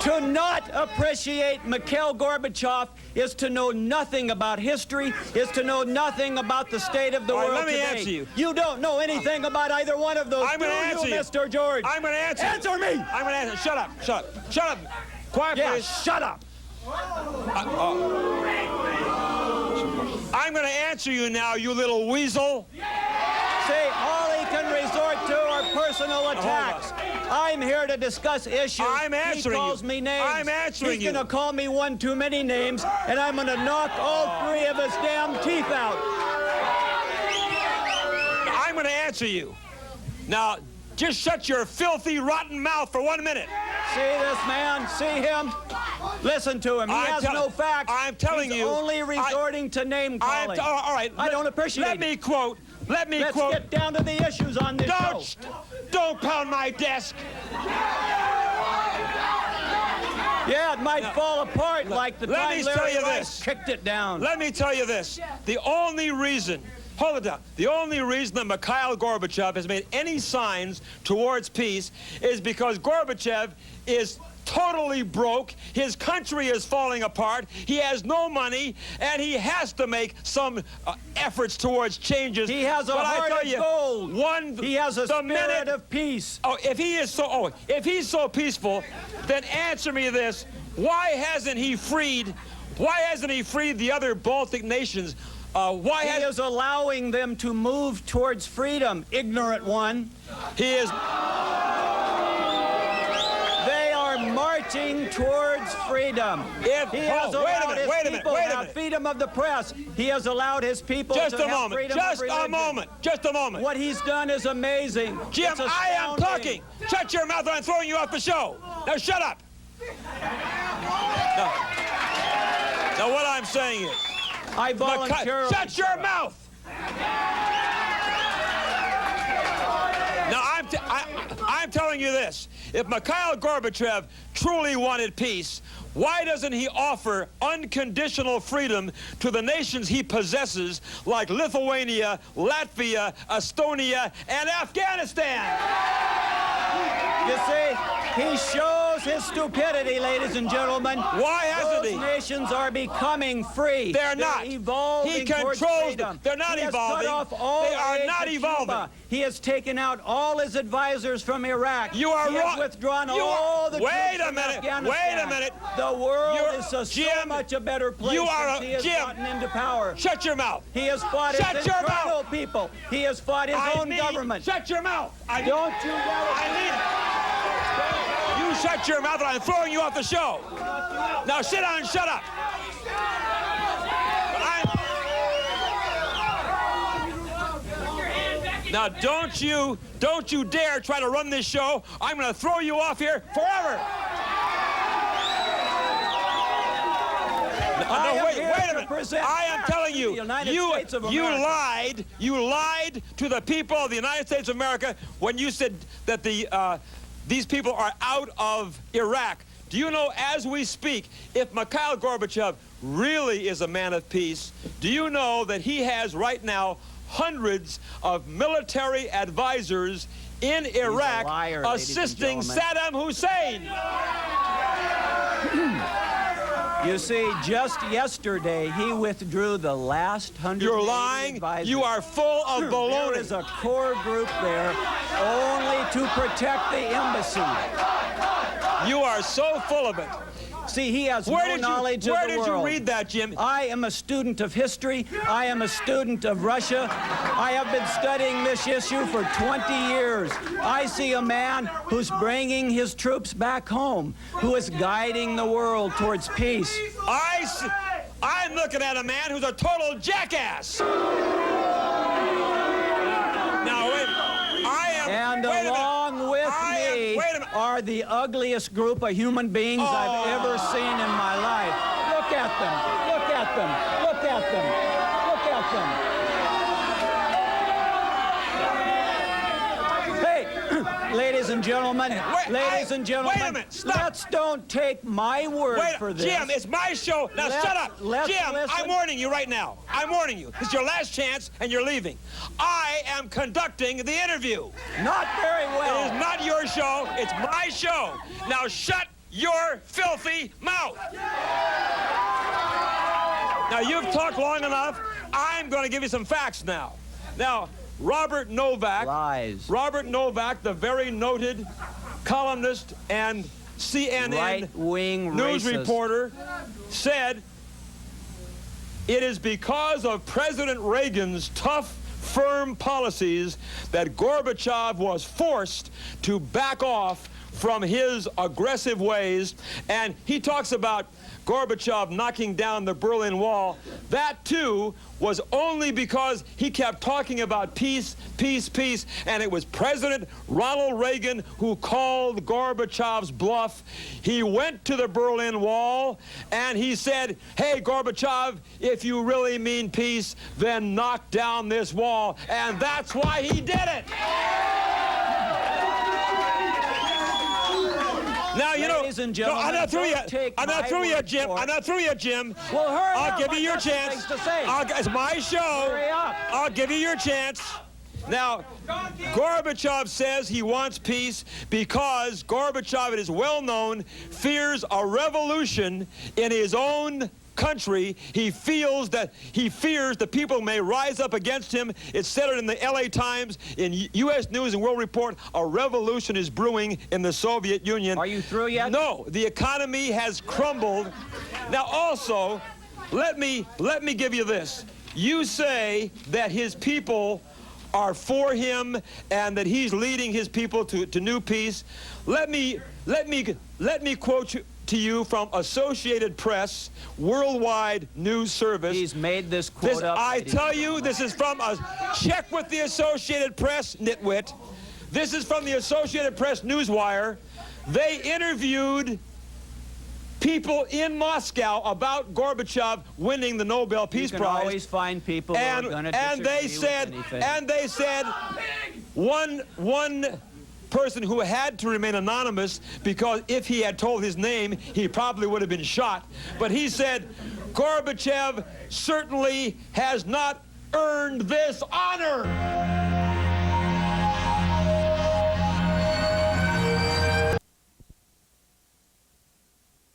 To not appreciate Mikhail Gorbachev is to know nothing about history, is to know nothing about the state of the world let me today. answer you. You don't know anything about either one of those. I'm going to answer you, Mr. George. I'm going to answer you. Answer me. I'm going to answer. Shut up. Shut up. Shut up. Quiet, yeah, please. Shut up. I'm going to answer you now, you little weasel. See, all he can resort to are personal attacks. I'm here to discuss issues. I'm answering He calls you. me names. I'm answering He's you. going to call me one too many names, and I'm going to knock all three of his damn teeth out. I'm going to answer you. Now, just shut your filthy, rotten mouth for 1 minute. See this man? See him? Listen to him. He has no facts. I'm telling He's you. only resorting to name calling. All right. I don't appreciate it. Let me quote. Let's get down to the issues on this show. Don't pound my desk. Yeah, it might fall apart like the time Larry Rice kicked it down. Let me tell you this. The only reason, hold it down, the only reason that Mikhail Gorbachev has made any signs towards peace is because Gorbachev is totally broke. His country is falling apart. He has no money, and he has to make some efforts towards changes. He has a heart of gold. He has a spirit of peace. Oh, if he's so peaceful, then answer me this: why hasn't he freed the other Baltic nations? He is allowing them to move towards freedom, ignorant one. He is. Marching towards freedom. He has allowed his people to have freedom of the press. He has allowed his people to have freedom of religion. Just a moment. What he's done is amazing. Jim, I am talking. Shut your mouth or I'm throwing you off the show. Now shut up. Now what I'm saying is, I voluntarily shut your mouth. Now I'm telling you this. If Mikhail Gorbachev truly wanted peace, why doesn't he offer unconditional freedom to the nations he possesses, like Lithuania, Latvia, Estonia, and Afghanistan? You see, he shows his stupidity, ladies and gentlemen. Why hasn't he? Those nations are becoming free. They're not. Evolving. He controls them. They're not evolving. He has cut off all they are not evolving. Cuba. He has taken out all his advisors from Iraq. You are wrong. He has withdrawn all the troops from Afghanistan. Wait a minute. The world is so much a better place since he has gotten into power. Shut your mouth. He has fought his internal people. He has fought his own government. Shut your mouth. Don't you dare. I need it. You shut your mouth or I'm throwing you off the show. Now sit down and shut up. Now don't you dare try to run this show. I'm going to throw you off here forever. Wait a minute. I am telling you, you lied to the people of the United States of America when you said that these people are out of Iraq. Do you know, as we speak, if Mikhail Gorbachev really is a man of peace, do you know that he has right now hundreds of military advisors in Iraq assisting Saddam Hussein? You see, just yesterday, he withdrew the last 100. You're lying. Advisors. You are full of baloney. There is a core group there only to protect the embassy. You are so full of it. See, he has no knowledge of the world. Where did you read that, Jim? I am a student of history. I am a student of Russia. I have been studying this issue for 20 years. I see a man who's bringing his troops back home, who is guiding the world towards peace. I'm looking at a man who's a total jackass. Now, wait. And along with me are the ugliest group of human beings I've ever seen in my life. Look at them. Look at them. Look at them. Look at them. Hey, ladies and gentlemen, wait a minute. Stop. Let's don't take my word for this. Jim, it's my show. Now shut up. Jim, I'm warning you right now. I'm warning you. It's your last chance, and you're leaving. I am conducting the interview. Not very well. It is not your show. It's my show. Now shut your filthy mouth. Now you've talked long enough. I'm going to give you some facts now. Now, Robert Novak, the very noted columnist and CNN right-wing news racist reporter, said it is because of President Reagan's tough, firm policies that Gorbachev was forced to back off from his aggressive ways, and he talks about Gorbachev knocking down the Berlin Wall. That, too, was only because he kept talking about peace, peace, peace, and it was President Ronald Reagan who called Gorbachev's bluff. He went to the Berlin Wall, and he said, hey, Gorbachev, if you really mean peace, then knock down this wall, and that's why he did it. Now, you know, Ladies and gentlemen, I'm not through don't yet. take I'm not my through word yet, Jim. for it. I'm not through yet, Jim. Well, hurry up. I'll give you your I've got some chance. things to say. It's my show. Hurry up. I'll give you your chance. Now, Gorbachev says he wants peace because Gorbachev, it is well known, fears a revolution in his own country. He fears the people may rise up against him. It's said in the LA Times, in U.S. News and World Report, a revolution is brewing in the Soviet Union. Are you through yet? No, the economy has crumbled. Now also, let me give you this. You say that his people are for him and that he's leading his people to new peace. Let me quote to you from Associated Press, worldwide news service. He's made this quote up. I tell you, this is from a check with the Associated Press, nitwit. This is from the Associated Press Newswire. They interviewed people in Moscow about Gorbachev winning the Nobel Peace Prize. You can always find people who are going to disagree with anything. And they said one person who had to remain anonymous because if he had told his name, he probably would have been shot. But he said, Gorbachev certainly has not earned this honor.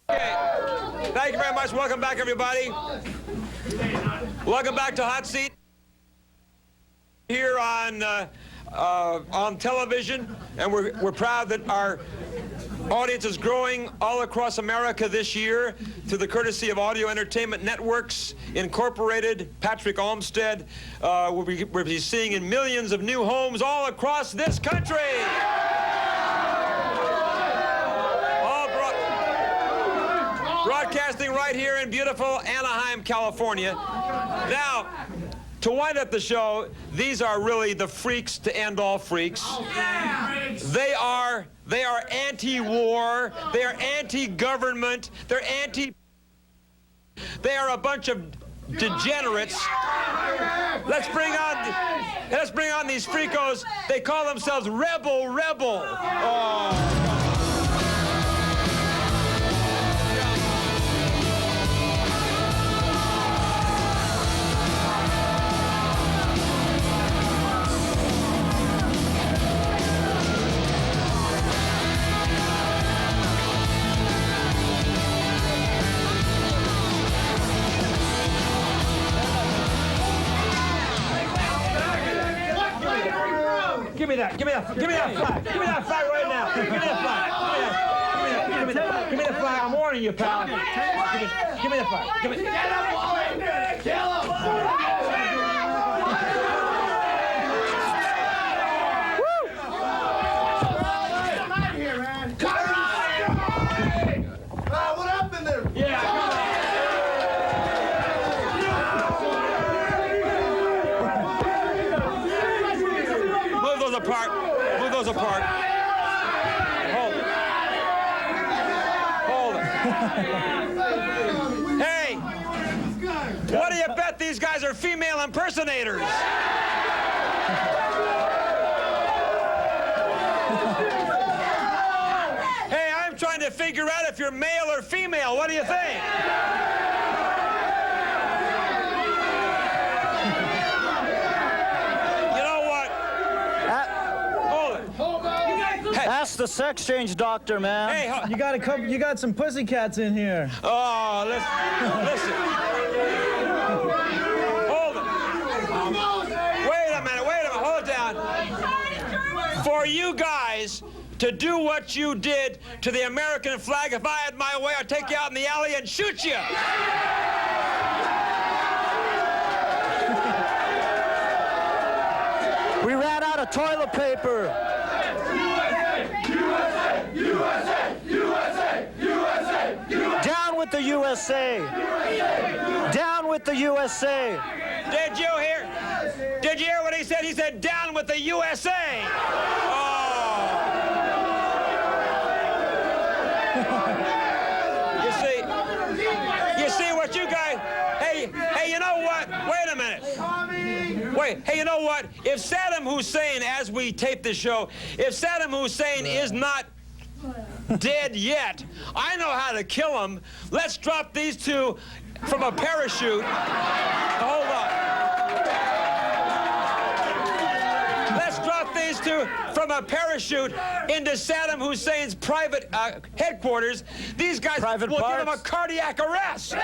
Okay. Thank you very much. Welcome back, everybody. Welcome back to Hot Seat. Here on television, and we're proud that our audience is growing all across America this year through the courtesy of Audio Entertainment Networks Incorporated. Patrick Olmstead will be seeing in millions of new homes all across this country. All broadcasting right here in beautiful Anaheim, California. Now, to wind up the show, these are really the freaks to end all freaks. They are anti-war, they are anti-government, they are a bunch of degenerates. Let's bring on these freakos. They call themselves Rebel. Oh. Give me that flag. Give me that flag right now. Give me that flag. Give me the flag. I'm warning you, pal. Give me the flag. Get him, Wally! Kill him! Move those apart. Hold it. Hey, what do you bet these guys are female impersonators? Hey, I'm trying to figure out if you're male or female. What do you think? Ask the sex change doctor, man. Hey, you got some pussycats in here. Oh, listen. Hold it. Wait a minute, hold it down. For you guys to do what you did to the American flag, if I had my way, I'd take you out in the alley and shoot you. We ran out of toilet paper. USA! USA. Down with the USA. Did you hear? Did you hear what he said? He said, down with the USA. You see what you guys, hey, you know what? Wait a minute. Wait, hey, you know what? If Saddam Hussein, as we tape this show, if Saddam Hussein is not dead yet, I know how to kill him. Let's drop these two from a parachute. Hold on. Let's drop these two from a parachute into Saddam Hussein's private headquarters. These guys will give him a cardiac arrest.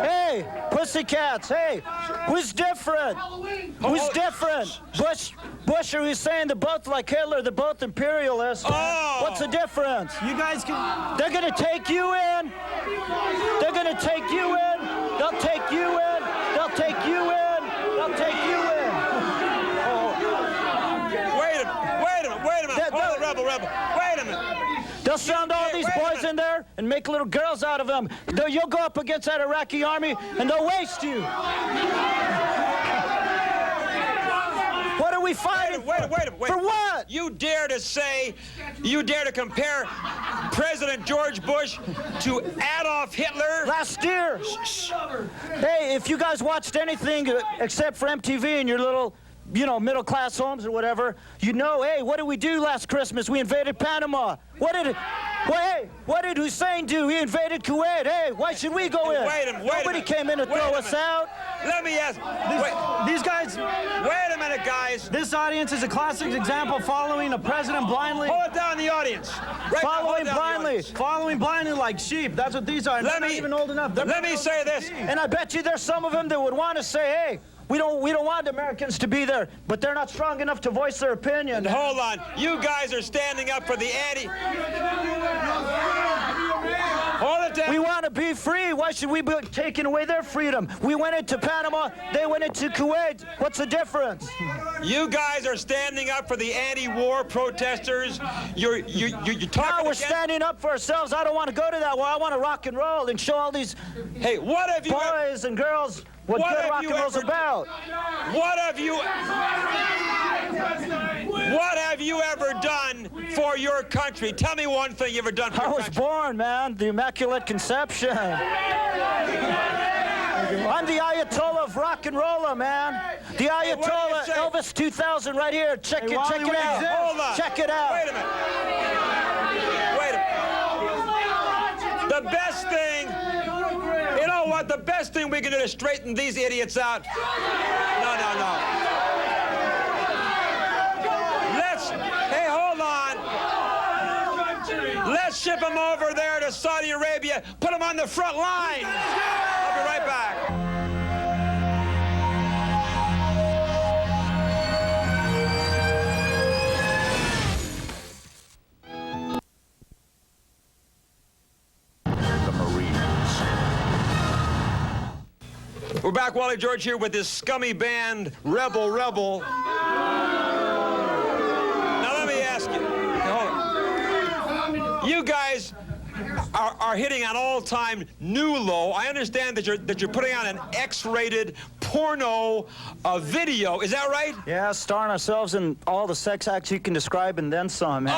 Hey, pussycats, hey, who's different? Who's different? Bush or Hussein, they're both like Hitler, they're both imperialists. What's the difference? You guys can... They're gonna take you in. They're gonna take you in. They'll take you in. They'll take you in. They'll take you in. Wait a minute. Hold it, rebel. Wait a minute. They'll send all these boys in there and make little girls out of them. You'll go up against that Iraqi army and they'll waste you. What are we fighting? Wait. For what? You dare to compare President George Bush to Adolf Hitler? Last year. Hey, if you guys watched anything except for MTV and your little, middle-class homes or whatever, hey, what did we do last Christmas? We invaded Panama. What did Hussein do? He invaded Kuwait. Hey, why should we go in? Nobody came in to throw us out. Let me ask. These guys. Wait a minute, guys. This audience is a classic example following a president blindly. Hold it down, the audience. Following blindly like sheep. That's what these are. They're not even old enough. Let me say this. And I bet you there's some of them that would want to say, hey, we don't want Americans to be there, but they're not strong enough to voice their opinion. Hold on. You guys are standing up for the anti... Hold it down. We want to be free. Why should we be taking away their freedom? We went into Panama. They went into Kuwait. What's the difference? You guys are standing up for the anti-war protesters. You're talking. No, we're standing up for ourselves. I don't want to go to that war. I want to rock and roll and show all these boys and girls what good rock and roll's about. What have you ever done for your country? Tell me one thing you've ever done for your country. I was born, man. The Immaculate Conception. I'm the Ayatollah of rock and roller, man. The Ayatollah Elvis 2000 right here. Check it out. Hold on. Check it out. Wait a minute. The best thing, you know what? The best thing we can do to straighten these idiots out. No. Hey, hold on. Let's ship them over there to Saudi Arabia. Put them on the front line. I'll be right back. We're back, Wally George here with this scummy band, Rebel. Now let me ask you, you guys are hitting an all-time new low. I understand that you're putting on an X-rated porno video. Is that right? Yeah, starring ourselves in all the sex acts you can describe and then some, man.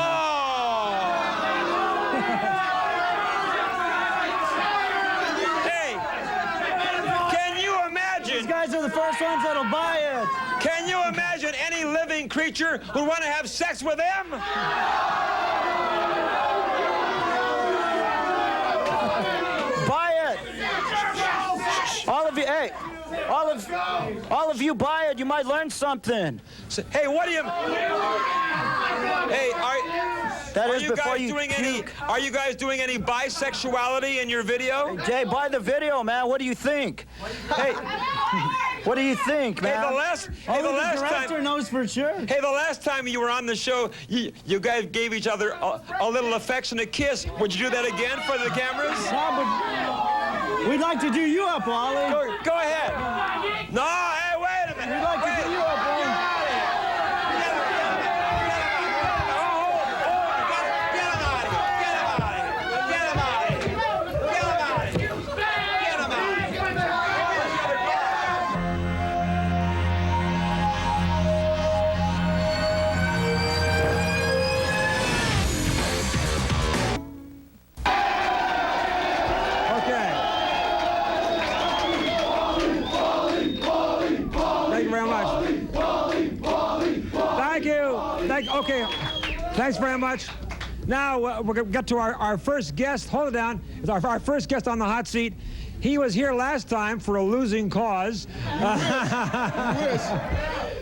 These guys are the first ones that'll buy it. Can you imagine any living creature who'd want to have sex with them? Buy it. All of you, hey, all of you buy it. You might learn something. Hey, what do you... Hey, are you guys doing any bisexuality in your video? Hey, Jay, buy the video, man. What do you think? Hey, what do you think, man? Hey, the last director knows for sure. Hey, the last time you were on the show, you guys gave each other a little affectionate kiss. Would you do that again for the cameras? No, but we'd like to do you up, Wally. Go ahead. No, hey, wait a minute. We'd like to do you up, Wally. Get Okay, thanks very much. Now, we're going to get to our first guest. Hold it down. It's our first guest on the hot seat. He was here last time for a losing cause.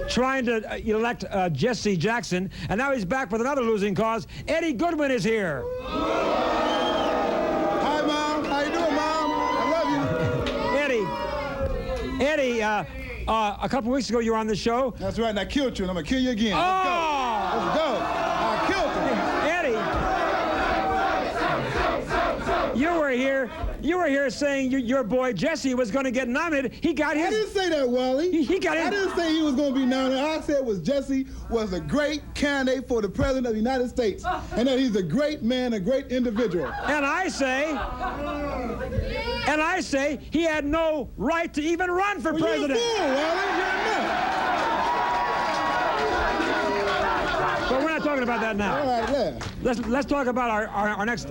Trying to elect Jesse Jackson. And now he's back with another losing cause. Eddie Goodwin is here. Hi, Mom. How you doing, Mom? I love you. Eddie, a couple weeks ago you were on the show. That's right, and I killed you, and I'm going to kill you again. Oh! Let's go. I killed him. Eddie, you were here saying your boy Jesse was going to get nominated. He got his. I didn't say that, Wally. He got his. I didn't say he was going to be nominated. All I said was Jesse was a great candidate for the President of the United States, and that he's a great man, a great individual. And I say he had no right to even run for president. You're a fool, Wally. You're not. But we're not talking about that now. All right, yeah. Let's talk about our next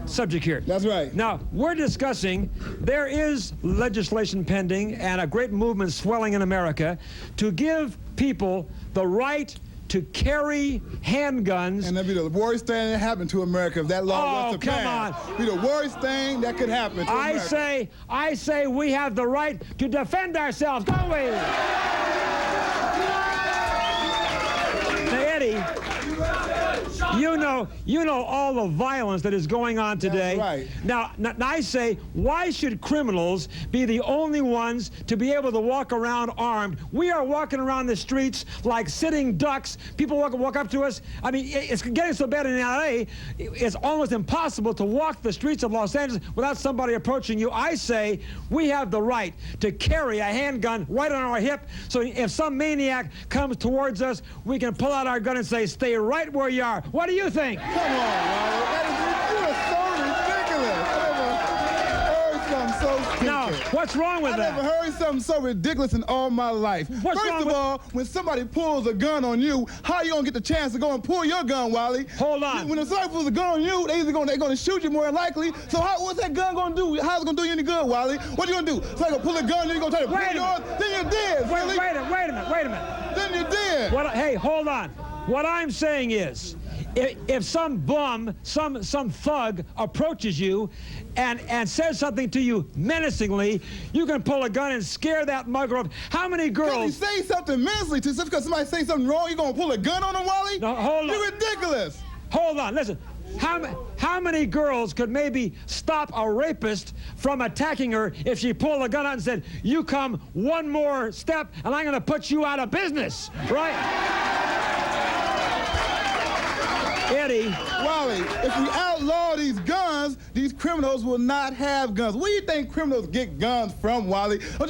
subject here. That's right. Now, we're discussing, there is legislation pending and a great movement swelling in America to give people the right to carry handguns. And that'd be the worst thing that happened to America if that law was to pass. Come on. It'd be the worst thing that could happen to America. I say we have the right to defend ourselves, don't we? Now, Eddie, you know all the violence that is going on today. That's right. Now, I say, why should criminals be the only ones to be able to walk around armed? We are walking around the streets like sitting ducks. People walk up to us. I mean, it's getting so bad in LA, it's almost impossible to walk the streets of Los Angeles without somebody approaching you. I say we have the right to carry a handgun right on our hip, so if some maniac comes towards us, we can pull out our gun and say, stay right where you are. What do you think? Come on, Wally. You are so ridiculous. I never heard something so stupid. Now, what's wrong with that? I never heard something so ridiculous in all my life. First of all, when somebody pulls a gun on you, how you gonna get the chance to go and pull your gun, Wally? Hold on. When somebody pulls a gun on you, they're gonna shoot you more than likely. So what's that gun gonna do? How's it gonna do you any good, Wally? What you gonna do? So gonna pull a gun, then you gonna try to pull yours? Then you're dead. Wait a minute. Then you're dead. Hey, hold on. What I'm saying is, if some bum, some thug approaches you and says something to you menacingly, you can pull a gun and scare that mugger off. How many girls... If you say something menacely to just because somebody say something wrong, you gonna pull a gun on them, Wally? No, hold on. You're ridiculous. Hold on, listen. How many girls could maybe stop a rapist from attacking her if she pulled a gun out and said, you come one more step and I'm gonna put you out of business, right? Eddie. Wally, if we outlaw these guns, these criminals will not have guns. Where do you think criminals get guns from, Wally? You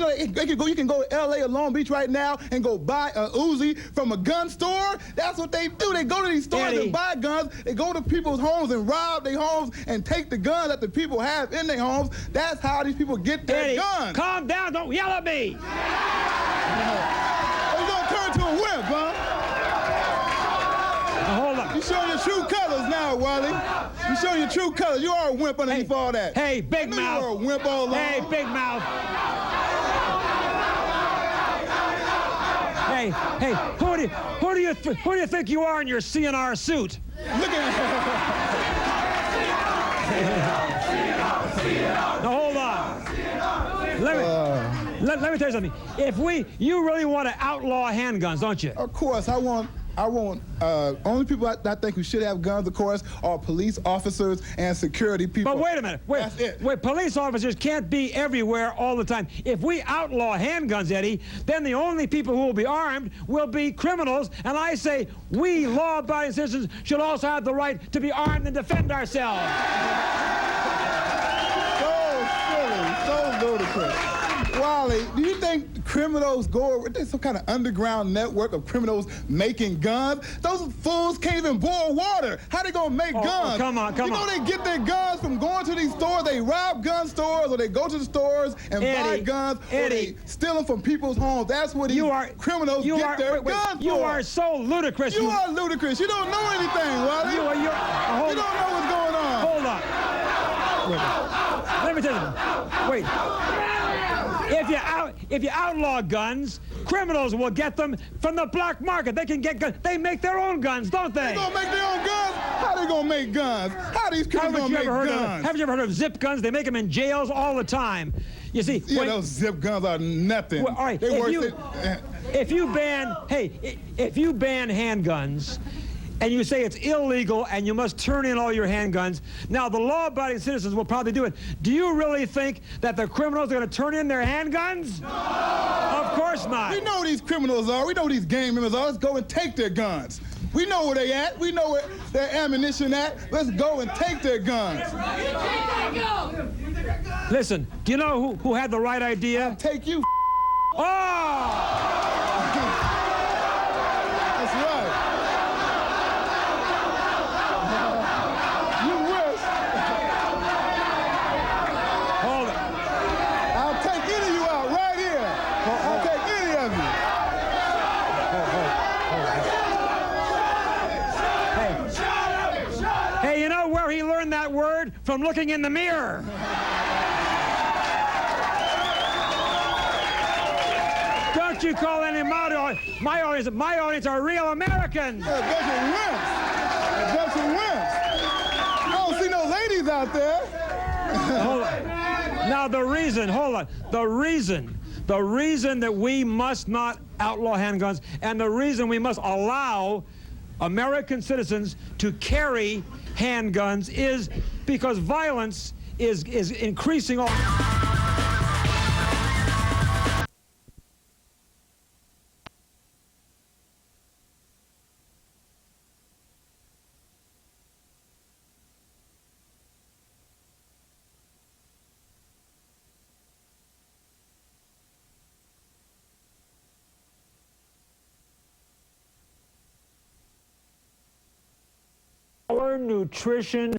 can go to LA or Long Beach right now and go buy a Uzi from a gun store. That's what they do. They go to these stores and buy guns. They go to people's homes and rob their homes and take the guns that the people have in their homes. That's how these people get their guns. Calm down. Don't yell at me. You're going to turn to a wimp, huh? Hold on. You're showing your true colors now, Wally. You're showing your true colors. You are a wimp underneath all that. Hey, big mouth. You are a wimp all along. Hey, big mouth. Hey, who do you think you are in your CNR suit? Look at Now hold on. Let me tell you something. You really want to outlaw handguns, don't you? Of course, I want only people I think who should have guns, of course, are police officers and security people. But wait a minute. Wait, police officers can't be everywhere all the time. If we outlaw handguns, Eddie, then the only people who will be armed will be criminals. And I say we law-abiding citizens should also have the right to be armed and defend ourselves. So silly, so ludicrous. Wally, do you think criminals there's some kind of underground network of criminals making guns? Those fools can't even boil water. How they gonna make guns? Come on. You know they get their guns from going to these stores. They rob gun stores, or they go to the stores and buy guns, or they steal them from people's homes. That's what these criminals get their guns for. You are so ludicrous. You are ludicrous. You don't know anything, Wally. You don't know what's going on. Hold on. Let me tell you. Wait. If you outlaw guns, Criminals will get them from the black market. They can get guns. They make their own guns, don't they? They gonna make their own guns? How they gonna make guns? How these criminals gonna make guns? Haven't you ever heard of zip guns? They make them in jails all the time. You see, yeah, those zip guns are nothing. Well, all right, if you ban handguns, and you say it's illegal and you must turn in all your handguns, now the law-abiding citizens will probably do it. Do you really think that the criminals are going to turn in their handguns? No! Of course not. We know who these criminals are. We know who these gang members are. Let's go and take their guns. We know where they at. We know where their ammunition at. Let's go and take their guns. Listen, do you know who had the right idea? I'll take you. Oh! That's right. You wish. Hold it. I'll take any of you out right here. I'll take any of you. Hey, you know where he learned that word? From looking in the mirror. Don't you call any my audience are real Americans. A bunch of wimps. A bunch of wimps. I don't see no ladies out there. Hold on. Now the reason that we must not outlaw handguns and the reason we must allow American citizens to carry handguns is because violence is increasing all. Nutrition